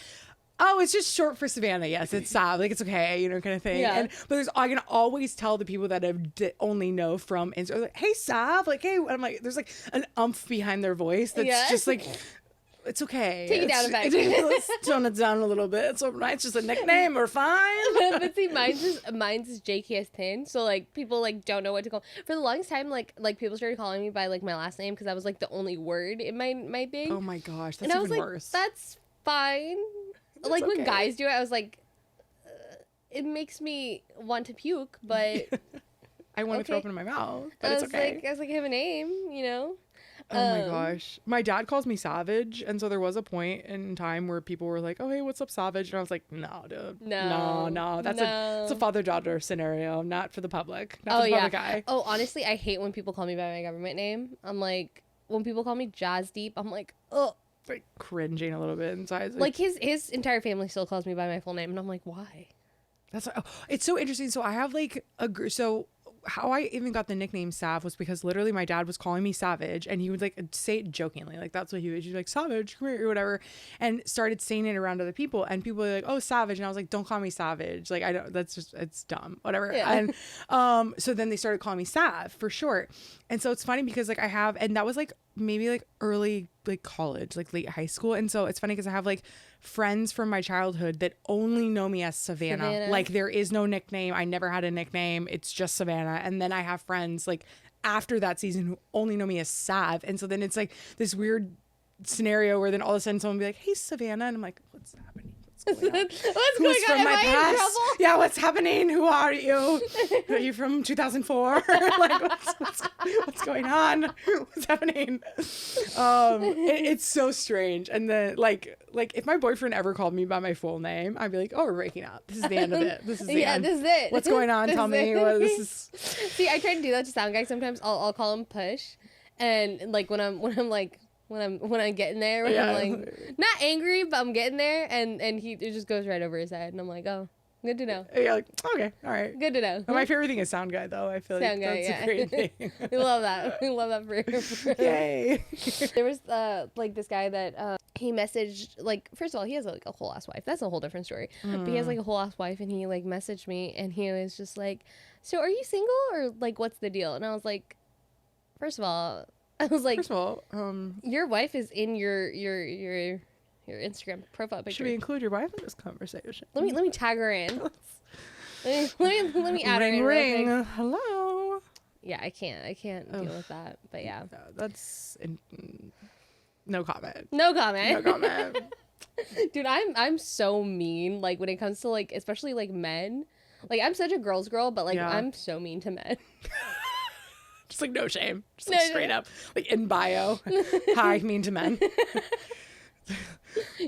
B: oh, it's just short for Savannah. Yes, it's Sav. Like, it's okay, you know, kind of thing.
A: Yeah.
B: But I can always tell the people that have only know from Instagram, like, hey, Sav. Like, hey, and I'm like, there's like an umph behind their voice that's just like, it's okay.
A: Take it down a bit.
B: Let's tone it down a little bit. It's it's just a nickname. We're fine.
A: But see, mine's is JKS Tin. So like people like don't know what to call. For the longest time, like people started calling me by like my last name because I was like the only word in my thing.
B: Oh my gosh, that's
A: and I was
B: even
A: like,
B: worse.
A: That's fine.
B: That's
A: like
B: okay.
A: when guys do it, I was like, it makes me want to puke, but
B: I want to throw up in my mouth, but it's okay.
A: I was like, I have a name, you know.
B: Oh my gosh. My dad calls me Savage. And so there was a point in time where people were like, oh, hey, what's up, Savage? And I was like, no, dude. No. That's a father-daughter scenario, not for the public. Not for the public eye.
A: Oh, honestly, I hate when people call me by my government name. I'm like, when people call me Jazz Deep, I'm like, oh.
B: Like cringing a little bit inside.
A: Like his entire family still calls me by my full name. And I'm like, why?
B: That's it's so interesting. So I have like how I even got the nickname Sav was because literally my dad was calling me Savage and he would like say it jokingly. Like that's what he would. He's like, Savage, come here, or whatever. And started saying it around other people. And people were like, oh, Savage. And I was like, don't call me Savage. Like, I don't, that's just, it's dumb, whatever. Yeah. And so then they started calling me Sav for short. And so it's funny because like and that was like maybe like early like college, like late high school. And so it's funny because I have like friends from my childhood that only know me as Savannah. Like there is no nickname. I never had a nickname. It's just Savannah. And then I have friends like after that season who only know me as Sav. And so then it's like this weird scenario where then all of a sudden someone will be like, hey, Savannah. And I'm like, what's happening? What's going on?
A: What's going on? Am I in trouble?
B: Yeah, what's happening? Who are you? Are you from 2004? Like, what's going on? What's happening? It's so strange. And then, like if my boyfriend ever called me by my full name, I'd be like, oh, we're breaking up. This is the end of it. This is the end.
A: This is it.
B: What's going on? Tell me what this is.
A: See, I try to do that to sound guys. Sometimes I'll call him Push, and like when I'm getting there, when I'm like not angry, but I'm getting there, and it just goes right over his head, and I'm like, oh, good to know.
B: Yeah, like okay, all right,
A: good to know.
B: My favorite thing is Sound Guy, though. I feel like that's a great thing.
A: We love that. We love that for
B: Yay.
A: There was like this guy that he messaged, like, first of all, he has like a whole ass wife. That's a whole different story. But he has like a whole ass wife, and he like messaged me, and he was just like, so are you single, or like what's the deal? And I was like, first of all, your wife is in your Instagram profile picture.
B: Should we include your wife in this conversation?
A: Let me tag her in. let me add her in.
B: Ring. Hello.
A: Yeah, I can't deal with that. But yeah,
B: no, that's no comment.
A: No comment.
B: No comment.
A: Dude, I'm so mean. Like when it comes to like, especially like men. Like I'm such a girl's girl, but like I'm so mean to men.
B: Just like no shame. Just like straight up. Like in bio. Hi, mean to men.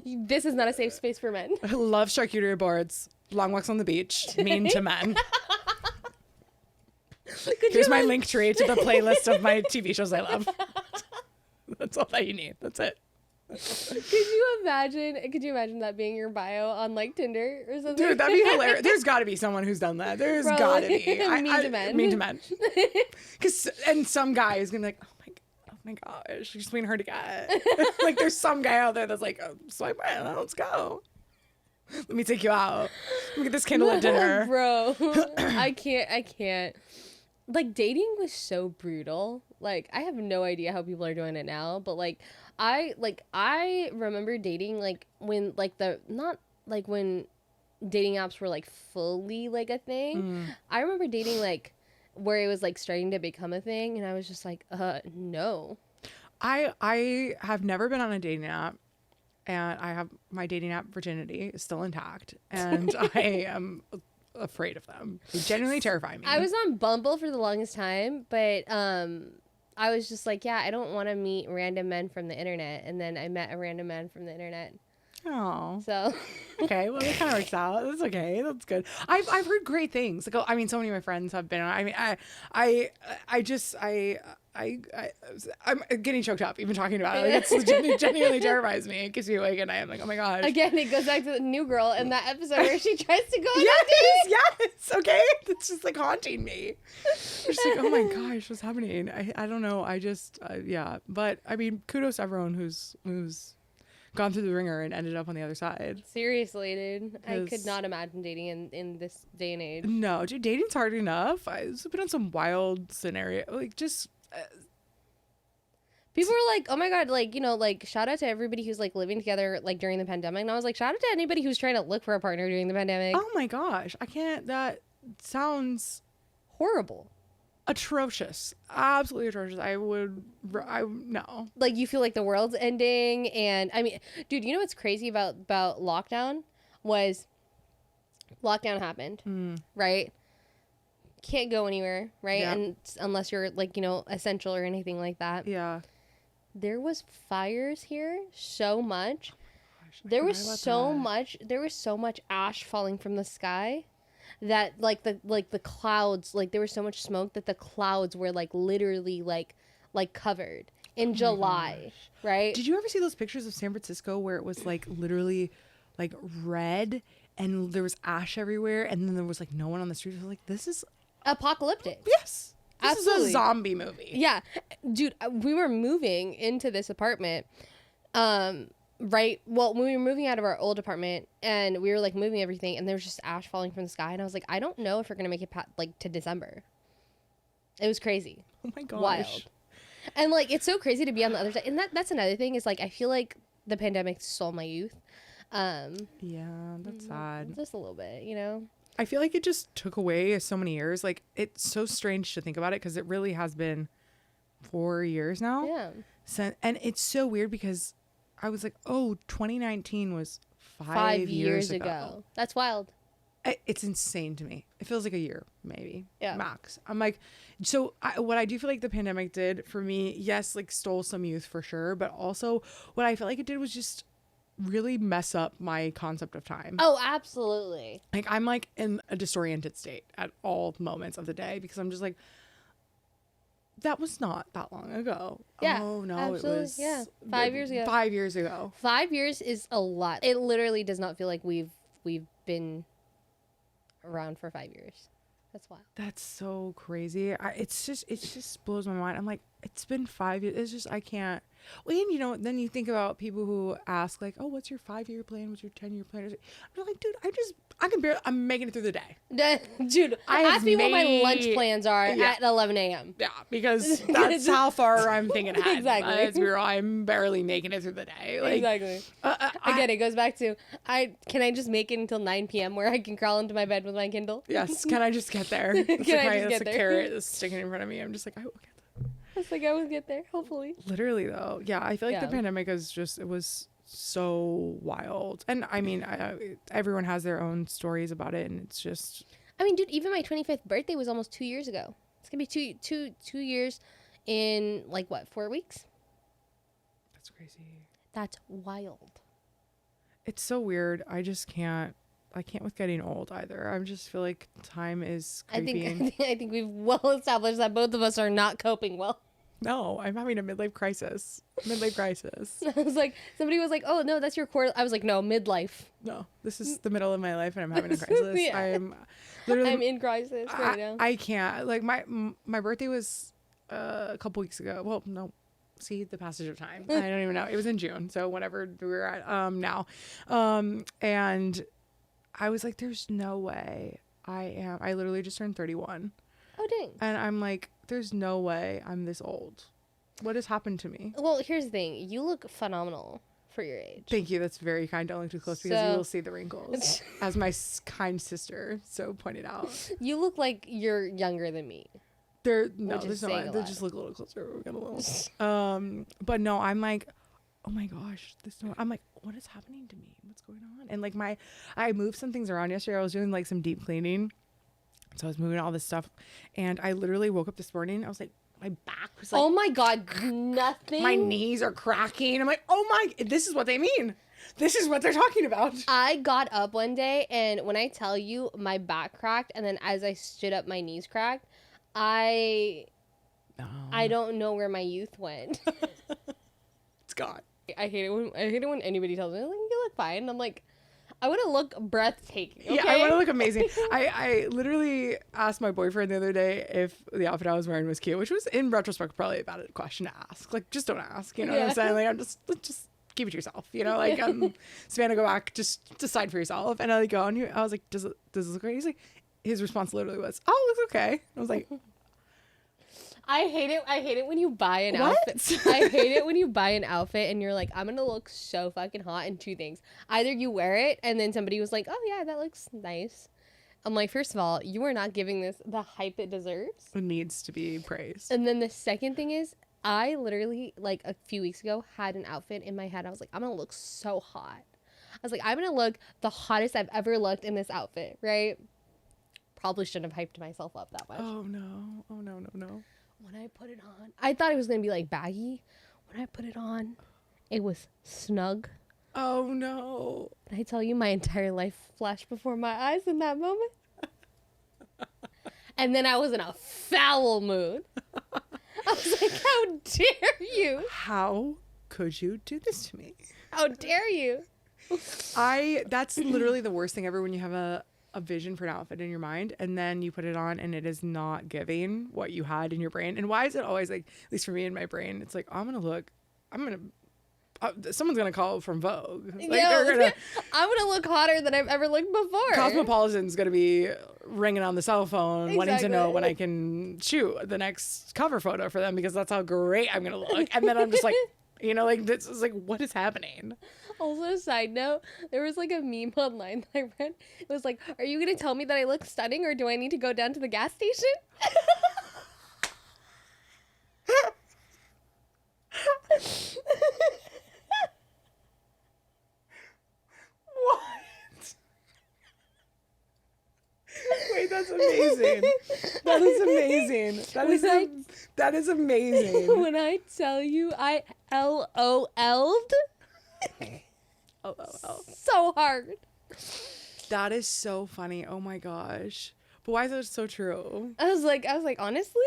A: This is not a safe space for men.
B: Love charcuterie boards. Long walks on the beach. Mean to men. Here's my link tree to the playlist of my TV shows I love. That's all that you need. That's it.
A: Could you imagine that being your bio on like Tinder or something?
B: Dude, that'd be hilarious. There's got to be someone who's done that. There's got to be.
A: Mean to men.
B: Mean to men. And some guy is gonna be like, oh my gosh, she's being hard to get. Like there's some guy out there that's like, oh, swipe right, let's go. Let me take you out. Let me get this candle at dinner.
A: Bro, I can't. Like dating was so brutal. Like I have no idea how people are doing it now, but like I remember dating like when like when dating apps were like fully like a thing. I remember dating like where it was like starting to become a thing, and I was just like, no.
B: I have never been on a dating app, and I have my dating app virginity is still intact, and I am afraid of them. They genuinely terrify me.
A: I was on Bumble for the longest time, but I was just like, yeah, I don't want to meet random men from the internet, and then I met a random man from the internet.
B: Oh,
A: so
B: okay, well, it kind of works out. That's okay. That's good. I've heard great things. Like, I mean, so many of my friends have been. I mean, I'm getting choked up even talking about it. Like, it genuinely terrifies me. It keeps me awake at night. I'm like, oh my gosh.
A: Again, it goes back to the new girl in that episode where she tries to go on
B: yes, okay. It's just like haunting me. It's just like, oh my gosh, what's happening? I don't know. I just yeah. But I mean, kudos to everyone who's gone through the ringer and ended up on the other side.
A: Seriously, dude. I could not imagine dating in this day and age.
B: No, dude, dating's hard enough. I've been on some wild scenario. Like, just...
A: people were like, oh my God, like, you know, like, shout out to everybody who's, like, living together, like, during the pandemic. And I was like, shout out to anybody who's trying to look for a partner during the pandemic.
B: Oh my gosh. I can't... That sounds...
A: horrible.
B: Atrocious. Absolutely atrocious. No.
A: Like, you feel like the world's ending, and I mean, dude, you know what's crazy about lockdown was lockdown happened, right? Can't go anywhere, right? Yeah. And unless you're like, you know, essential or anything like that.
B: Yeah.
A: There was fires here so much. There was so much ash falling from the sky. That like the clouds, like there was so much smoke that the clouds were like literally like covered in July, right?
B: Did you ever see those pictures of San Francisco where it was like literally like red and there was ash everywhere and then there was like no one on the street? I was like, this is
A: apocalyptic.
B: Yes. This
A: Absolutely.
B: is a zombie movie.
A: Yeah. Dude, we were moving into this apartment right, well, when we were moving out of our old apartment and we were like moving everything and there was just ash falling from the sky and I was like, I don't know if we're gonna make it like to December. It was crazy.
B: Oh my gosh.
A: Wild. And like it's so crazy to be on the other side. And that's another thing is like I feel like the pandemic stole my youth.
B: Yeah, that's sad.
A: Just a little bit, you know.
B: I feel like it just took away so many years. Like, it's so strange to think about it because it really has been 4 years now.
A: Yeah.
B: And it's so weird because I was like, oh, 2019 was 5 years ago.
A: That's wild.
B: It's insane to me. It feels like a year, maybe.
A: Yeah.
B: Max. I'm like, so what I do feel like the pandemic did for me, yes, like stole some youth for sure. But also what I felt like it did was just really mess up my concept of time.
A: Oh, absolutely.
B: Like, I'm like in a disoriented state at all moments of the day because I'm just like, that was not that long ago.
A: Yeah.
B: Oh no,
A: absolutely.
B: it was
A: 5 years ago.
B: 5 years ago.
A: 5 years is a lot. It literally does not feel like we've been around for 5 years. That's wild.
B: That's so crazy. It just blows my mind. I'm like, it's been 5 years. It's just, I can't. Well, and you know, then you think about people who ask like, oh, what's your 5-year plan? What's your 10-year plan? I'm like, dude, I'm making it through the day.
A: Dude, ask me what my lunch plans are at 11 a.m.
B: Yeah, because that's how far I'm thinking ahead.
A: Exactly.
B: Let's be real, I'm barely making it through the day. Like,
A: exactly. Again, it goes back to, can I just make it until 9 p.m. where I can crawl into my bed with my Kindle?
B: Yes, can I just get there? That's a carrot that's sticking in front of me. I'm just like, I will get there.
A: It's like I will get there, hopefully.
B: Literally, though. Yeah, I feel like the pandemic it was so wild. And I mean, everyone has their own stories about it, and it's just...
A: I mean, dude, even my 25th birthday was almost 2 years ago. It's going to be two years in, like, what, 4 weeks?
B: That's crazy.
A: That's wild.
B: It's so weird. I can't with getting old either. I just feel like time is creeping.
A: I think we've well established that both of us are not coping well.
B: No, I'm having a midlife crisis.
A: I was like, somebody was like, oh, no, that's your core. I was like, no, midlife.
B: No, this is the middle of my life and I'm having a crisis. Yeah. I'm
A: in crisis right now.
B: I can't. Like, my birthday was a couple weeks ago. Well, no. See, the passage of time. I don't even know. It was in June. So whenever we were at now. And I was like, there's no way I literally just turned 31.
A: Oh, dang.
B: And I'm like, there's no way I'm this old. What has happened to me?
A: Well, here's the thing. You look phenomenal for your age.
B: Thank you. That's very kind. Don't look too close because you will see the wrinkles. As my kind sister so pointed out.
A: You look like you're younger than me.
B: There's no. They just look a little closer. We got a little. But no, I'm like, oh my gosh, I'm like, what is happening to me? What's going on? And like I moved some things around yesterday. I was doing like some deep cleaning. So I was moving all this stuff and I literally woke up this morning. I was like, my back was like,
A: oh my God, nothing.
B: My knees are cracking. I'm like, oh my, this is what they mean. This is what they're talking about.
A: I got up one day and when I tell you my back cracked and then as I stood up, my knees cracked. I don't know where my youth went.
B: It's gone.
A: I hate it when anybody tells me, like, you look fine. I'm like, I want to look breathtaking. Okay?
B: Yeah, I want to look amazing. I literally asked my boyfriend the other day if the outfit I was wearing was cute, which was in retrospect probably a bad question to ask. Like, just don't ask. You know what I'm saying? Like, let's just keep it to yourself. You know, like Savannah, go back, just decide for yourself. And I go on here. I was like, does this look great? He's like, his response literally was, oh, it looks okay. I was like,
A: I hate it when you buy an outfit. I hate it when you buy an outfit and you're like, I'm gonna look so fucking hot in two things. Either you wear it and then somebody was like, oh yeah, that looks nice. I'm like, first of all, you are not giving this the hype it deserves.
B: It needs to be praised.
A: And then the second thing is, I literally, like a few weeks ago, had an outfit in my head. I was like, I'm gonna look so hot. I was like, I'm gonna look the hottest I've ever looked in this outfit, right? Probably shouldn't have hyped myself up that much.
B: Oh no.
A: When I put it on, I thought it was going to be like baggy. When I put it on, it was snug.
B: Oh no.
A: And I tell you, my entire life flashed before my eyes in that moment. And then I was in a foul mood. I was like, how dare you?
B: How could you do this to me?
A: How dare you?
B: That's literally the worst thing ever when you have a vision for an outfit in your mind and then you put it on and it is not giving what you had in your brain. And why is it always like, at least for me in my brain, it's like, someone's gonna call from Vogue. Like,
A: I'm gonna look hotter than I've ever looked before.
B: Cosmopolitan's gonna be ringing on the cell phone wanting to know when I can shoot the next cover photo for them because that's how great I'm gonna look. And then I'm just like, You know, like, this is like, what is happening?
A: Also, side note, there was like a meme online that I read. It was like, are you going to tell me that I look stunning, or do I need to go down to the gas station?
B: What? Wait, that's amazing. That is amazing. That is amazing.
A: When I tell you I LOL'd so hard.
B: That is so funny. Oh my gosh. But why is that so true?
A: I was like, honestly,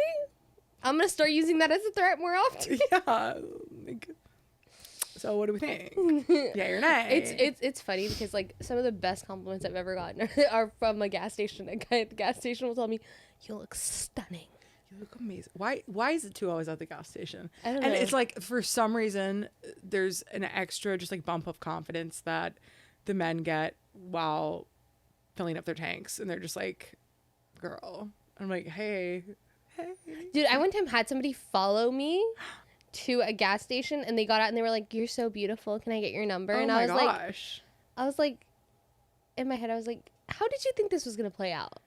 A: I'm gonna start using that as a threat more often.
B: Yeah. Like, so what do we think? Yeah, you're nice.
A: It's funny because like some of the best compliments I've ever gotten are from a gas station. A guy at the gas station will tell me, "You look stunning.
B: You look amazing." Why is it two always at the gas station?
A: I don't
B: and
A: know.
B: It's like, for some reason, there's an extra just like bump of confidence that the men get while filling up their tanks, and they're just like, girl. I'm like, hey.
A: Dude, I one time had somebody follow me to a gas station, and they got out and they were like, "You're so beautiful. Can I get your number?" And I was like, in my head, I was like, how did you think this was gonna play out?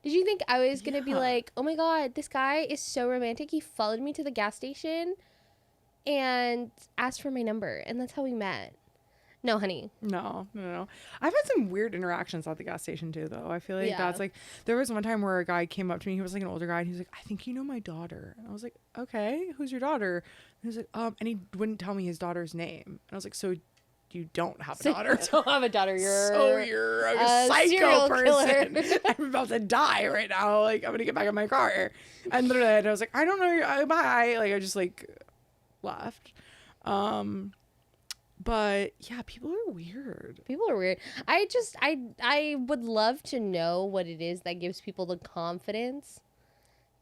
A: Did you think I was gonna be like, oh my god, this guy is so romantic, he followed me to the gas station and asked for my number, and that's how we met? No, honey.
B: No. I've had some weird interactions at the gas station too, though. I feel like that's like, there was one time where a guy came up to me. He was like an older guy, and he was like, "I think you know my daughter." And I was like, "Okay, who's your daughter?" And he was like, and he wouldn't tell me his daughter's name. And I was like, "So you don't have a daughter?"
A: You don't have a daughter.
B: You're a psycho person. I'm about to die right now. Like, I'm gonna get back in my car. And literally, I was like, "I don't know. Bye." Like, I just like left. But yeah, people are weird.
A: I would love to know what it is that gives people the confidence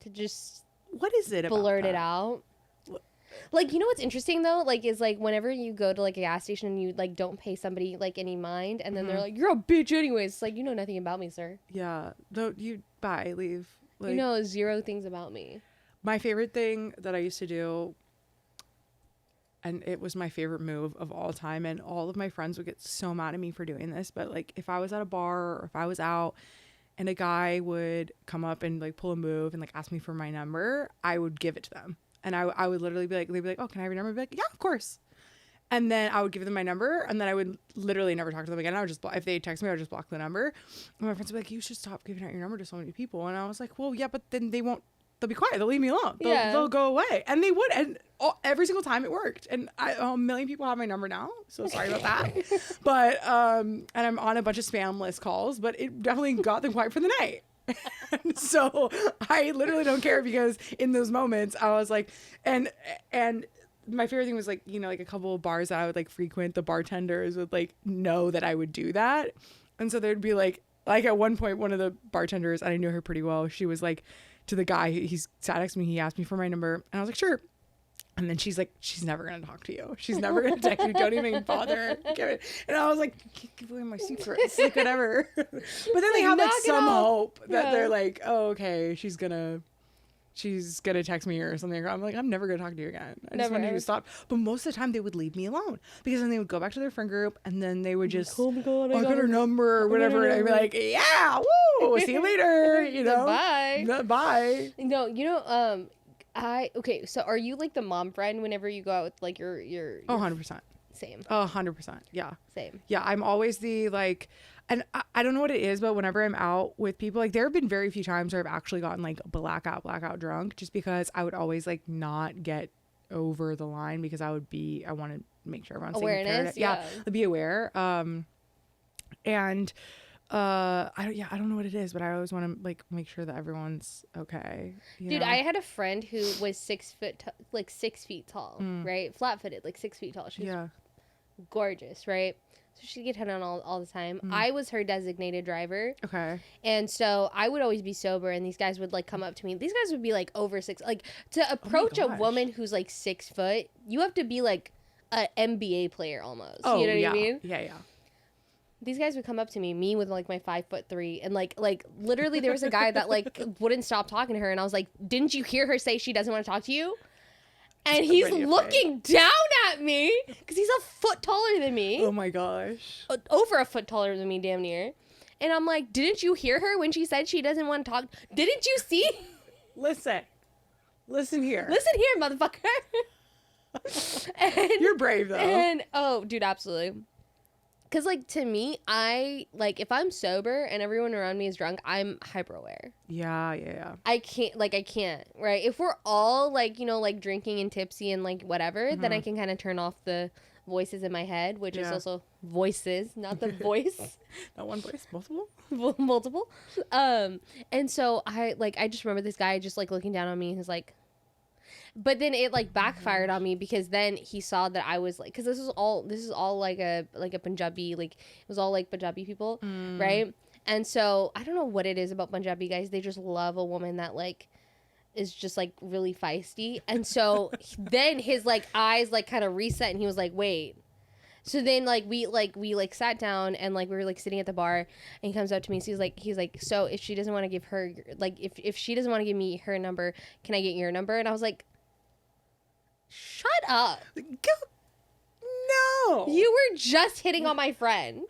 A: to just
B: what is it about
A: blurt
B: that?
A: it out. Like, you know what's interesting though? Like, is like whenever you go to like a gas station and you like don't pay somebody like any mind, and then they're like, "You're a bitch anyways." It's like, you know nothing about me, sir.
B: Yeah. Don't you leave. Like,
A: you know zero things about me.
B: My favorite thing that I used to do, and it was my favorite move of all time, and all of my friends would get so mad at me for doing this, but like if I was at a bar or if I was out and a guy would come up and like pull a move and like ask me for my number, I would give it to them. And I would literally be like, they'd be like, "Oh, can I have your number?" I'd be like, "Yeah, of course." And then I would give them my number, and then I would literally never talk to them again. I would just if they text me, I would just block the number. And my friends would be like, "You should stop giving out your number to so many people." And I was like, "Well, yeah, but then they'll be quiet. They'll leave me alone. They'll go away." And they would. And every single time it worked. And a million people have my number now. So sorry about that. But, and I'm on a bunch of spam list calls, but it definitely got them quiet for the night. So I literally don't care, because in those moments I was like, and my favorite thing was like, you know, like a couple of bars that I would like frequent, the bartenders would like know that I would do that. And so there'd be like at one point, one of the bartenders, and I knew her pretty well, she was like, to the guy, he's sat next to me, he asked me for my number, and I was like, "Sure." And then she's like, "She's never gonna talk to you. She's never gonna text you. Don't even bother. Give it." And I was like, "Give away my secrets, like whatever." But then they have like some hope that they're like, "Oh, okay, she's gonna text me or something." I'm like, "I'm never gonna talk to you again. I just want you to stop." But most of the time they would leave me alone, because then they would go back to their friend group, and then they would just, "Oh my god, I got her number," or whatever. And I'd be like, "Yeah, woo, see you later." You know, bye.
A: No, you know, okay, so are you like the mom friend whenever you go out with like your
B: 100%.
A: Same.
B: 100%. Yeah.
A: Same.
B: Yeah, I'm always the like, and I don't know what it is, but whenever I'm out with people, like there have been very few times where I've actually gotten like blackout drunk, just because I would always like not get over the line, because I want to make sure everyone's
A: awareness.
B: Yeah, be aware. And I don't know what it is, but I always want to like make sure that everyone's okay.
A: Dude, I had a friend who was 6 feet tall, right? Flat-footed, like 6 feet tall. She was gorgeous, right? So she'd get hit on all the time. I was her designated driver.
B: Okay.
A: And so I would always be sober, and these guys would like come up to me. These guys would be like over 6. Like, to approach a woman who's like 6 foot, you have to be like an NBA player almost.
B: Oh,
A: you know what I mean?
B: Yeah.
A: These guys would come up to me with like my 5'3", and like literally there was a guy that like wouldn't stop talking to her, and I was like, "Didn't you hear her say she doesn't want to talk to you?" And he's looking down at at me because he's a foot taller than me.
B: Oh my gosh.
A: Over a foot taller than me, damn near. And I'm like, didn't you hear her when she said she doesn't want to talk? Didn't you see?
B: Listen here.
A: Listen here, motherfucker. And,
B: you're brave though.
A: And oh, dude, absolutely. Because, like, to me, if I'm sober and everyone around me is drunk, I'm hyper aware.
B: Yeah.
A: I can't, right? If we're all, like, you know, like, drinking and tipsy and, like, whatever, then I can kind of turn off the voices in my head, which is also voices, not the voice.
B: Not one voice, multiple?
A: Multiple. And so, I just remember this guy just, like, looking down on me, and he's like... But then it like backfired on me because then he saw that I was like, because this is all like a Punjabi, like it was all like Punjabi people, right? And so I don't know what it is about Punjabi guys. They just love a woman that like is just like really feisty. And so then his like eyes like kind of reset and he was like, wait. So then like we sat down and like we were like sitting at the bar and he comes up to me. So he's like, so if she doesn't want to give her like if she doesn't want to give me her number, can I get your number? And I was like, shut up.
B: No.
A: You were just hitting on my friend.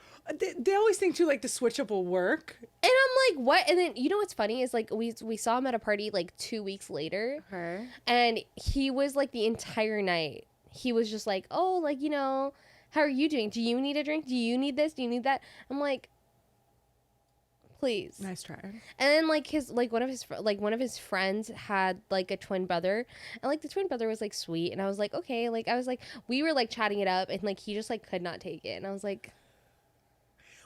B: They always think too like the switch up will work.
A: And I'm like, what? And then you know what's funny is like we saw him at a party like 2 weeks later.
B: Okay. And
A: he was like the entire night. He was just like, oh, like, you know, how are you doing? Do you need a drink? Do you need this? Do you need that? I'm like, please.
B: Nice try.
A: And then like one of his friends had like a twin brother, and like the twin brother was like sweet, and I was like, okay, like I was like we were like chatting it up, and like he just like could not take it, and I was like,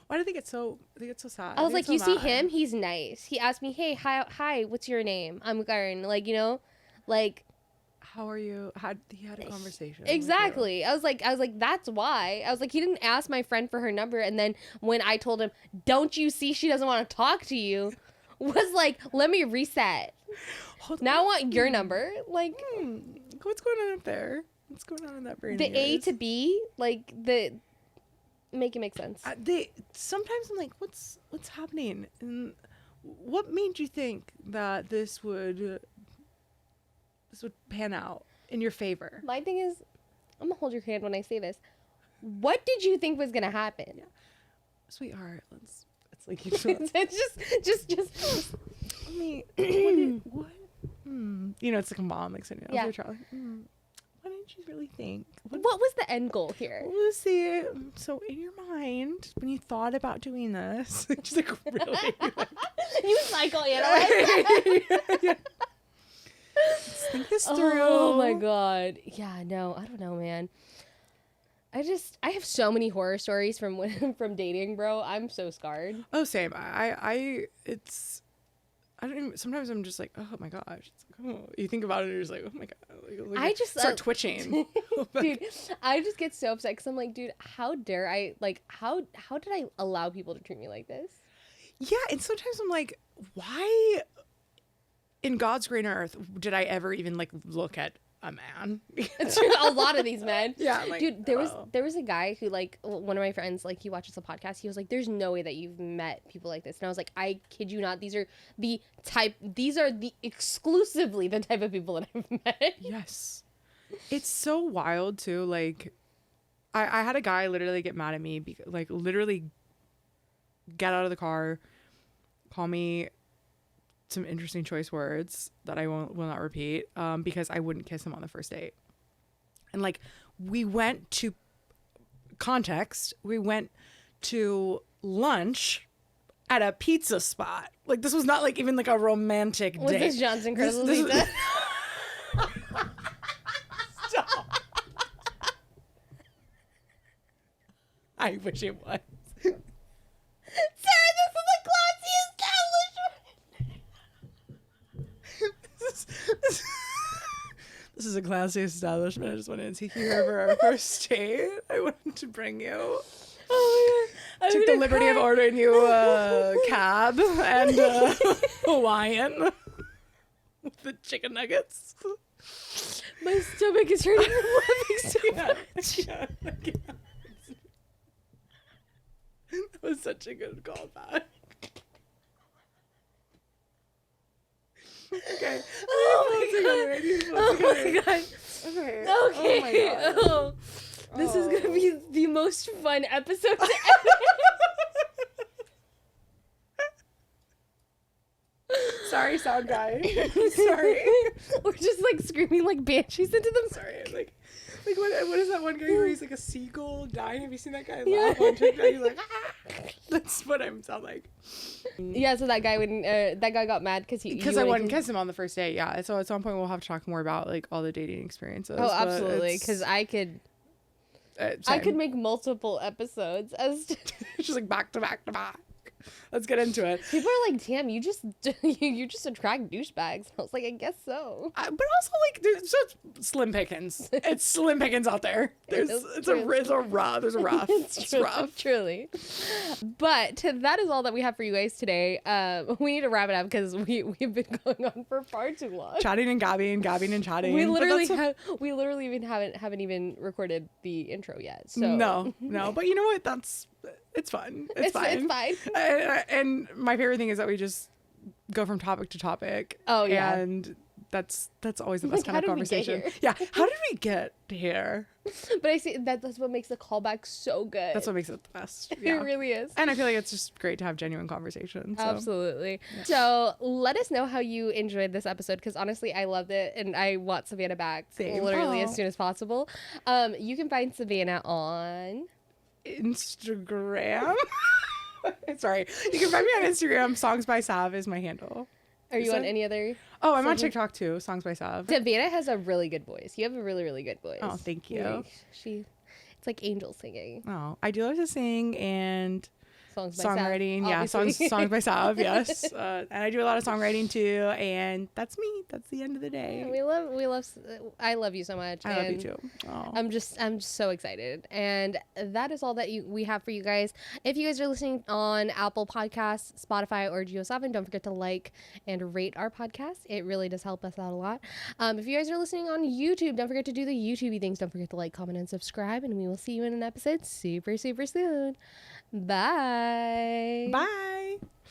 B: why do they get so sad?
A: I was like, you see him, he's nice. He asked me, hey, hi, what's your name? I'm Karan. Like, you know, like,
B: how are you? He had a conversation.
A: Exactly. I was like, that's why. I was like, he didn't ask my friend for her number, and then when I told him, don't you see she doesn't want to talk to you, was like, let me reset. Now I want your number. Like,
B: what's going on up there? What's going on in that brain?
A: The A to B, like make it make sense.
B: Sometimes I'm like, what's happening? And what made you think that this would pan out in your favor?
A: My thing is, I'm gonna hold your hand when I say this. What did you think was gonna happen?
B: Yeah. Sweetheart, it's like you
A: just
B: I mean, what? You know, it's like a mom like sitting down with your child. What did you really think?
A: What was the end goal here?
B: We'll see. So in your mind, when you thought about doing this, just like really, like,
A: you psychoanalyze.
B: Yeah. Let's think this through.
A: Oh my god. Yeah, no, I don't know, man. I have so many horror stories from dating, bro. I'm so scarred.
B: Oh, same. I don't even, sometimes I'm just like, oh my gosh. It's like, oh. You think about it and you're just like, oh my god. Like,
A: I just
B: start twitching.
A: Dude, I just get so upset because I'm like, dude, how dare I, like, how did I allow people to treat me like this?
B: Yeah, and sometimes I'm like, why in God's green earth did I ever even like look at a man?
A: A lot of these men.
B: Yeah, like,
A: dude, there was a guy who, like, one of my friends, like, he watches a podcast. He was like, there's no way that you've met people like this. And I was like, I kid you not. These are exclusively the type of people that I've met.
B: Yes. It's so wild too. Like, I had a guy literally get mad at me, like literally get out of the car, call me some interesting choice words that I will not repeat, because I wouldn't kiss him on the first date. And like, we went to lunch at a pizza spot. Like, this was not like even like a romantic date.
A: Was this Johnson Crystal?
B: Stop. I wish it was.
A: Sarah, this is a classy establishment.
B: This is a classy establishment. I just wanted to hear for our first date. I wanted to bring you.
A: Oh my God.
B: Took the liberty of ordering you a cab and Hawaiian with the chicken nuggets.
A: My stomach is hurting from laughing so much.
B: Yeah. That was such a good callback. Okay.
A: Oh my god.
B: Oh my god.
A: Okay.
B: Okay.
A: Oh my god. This is gonna be the most fun episode ever.
B: Sorry, sound guy. Sorry.
A: We're just like screaming like banshees into them.
B: Sorry, like what is that one guy where he's like a seagull dying? Have you seen that guy laugh on TikTok? He's like, ah! That's what I sound like.
A: Yeah, so that guy got mad because
B: I wouldn't kiss him on the first date. Yeah, so at some point we'll have to talk more about like all the dating experiences.
A: Oh, absolutely, because I could make multiple episodes as
B: just like back to back to back. Let's get into it.
A: People are like, "Damn, you just attract douchebags." I was like, "I guess so."
B: But also, like, there's just slim pickings. It's slim pickings out there. There's a rough. It's rough.
A: Truly. But that is all that we have for you guys today. We need to wrap it up because we've been going on for far too long.
B: Chatting and gabbing and chatting.
A: We literally haven't even recorded the intro yet. So
B: no. But you know what? It's fun. It's fine.
A: It's fine.
B: And my favorite thing is that we just go from topic to topic.
A: Oh yeah.
B: And that's always the best kind of conversation.
A: Yeah.
B: How did we get here?
A: But I see that's what makes the callback so good.
B: That's what makes it the best. Yeah.
A: It really is.
B: And I feel like it's just great to have genuine conversations. So.
A: Absolutely. Yeah. So let us know how you enjoyed this episode because honestly, I loved it and I want Savannah back literally as soon as possible. You can find Savannah on
B: Instagram. Sorry. You can find me on Instagram. Songs by Sav is my handle.
A: Are you on any other?
B: Oh, I'm on TikTok too. Songs by Sav.
A: Savannah has a really good voice. You have a really, really good voice.
B: Oh, thank you.
A: It's like angel singing.
B: Oh, I do love to sing and songwriting.
A: Sav,
B: yeah, songs by Sav. Yes, and I do a lot of songwriting too. And that's me. That's the end of the day.
A: Yeah, I love you so much.
B: I love you too. Oh.
A: I'm just so excited, and that is all that we have for you guys. If you guys are listening on Apple Podcasts, Spotify, or Geo7, don't forget to like and rate our podcast. It really does help us out a lot. If you guys are listening on YouTube, don't forget to do the YouTubey things. Don't forget to like, comment, and subscribe, and we will see you in an episode super, super soon. Bye.
B: Bye.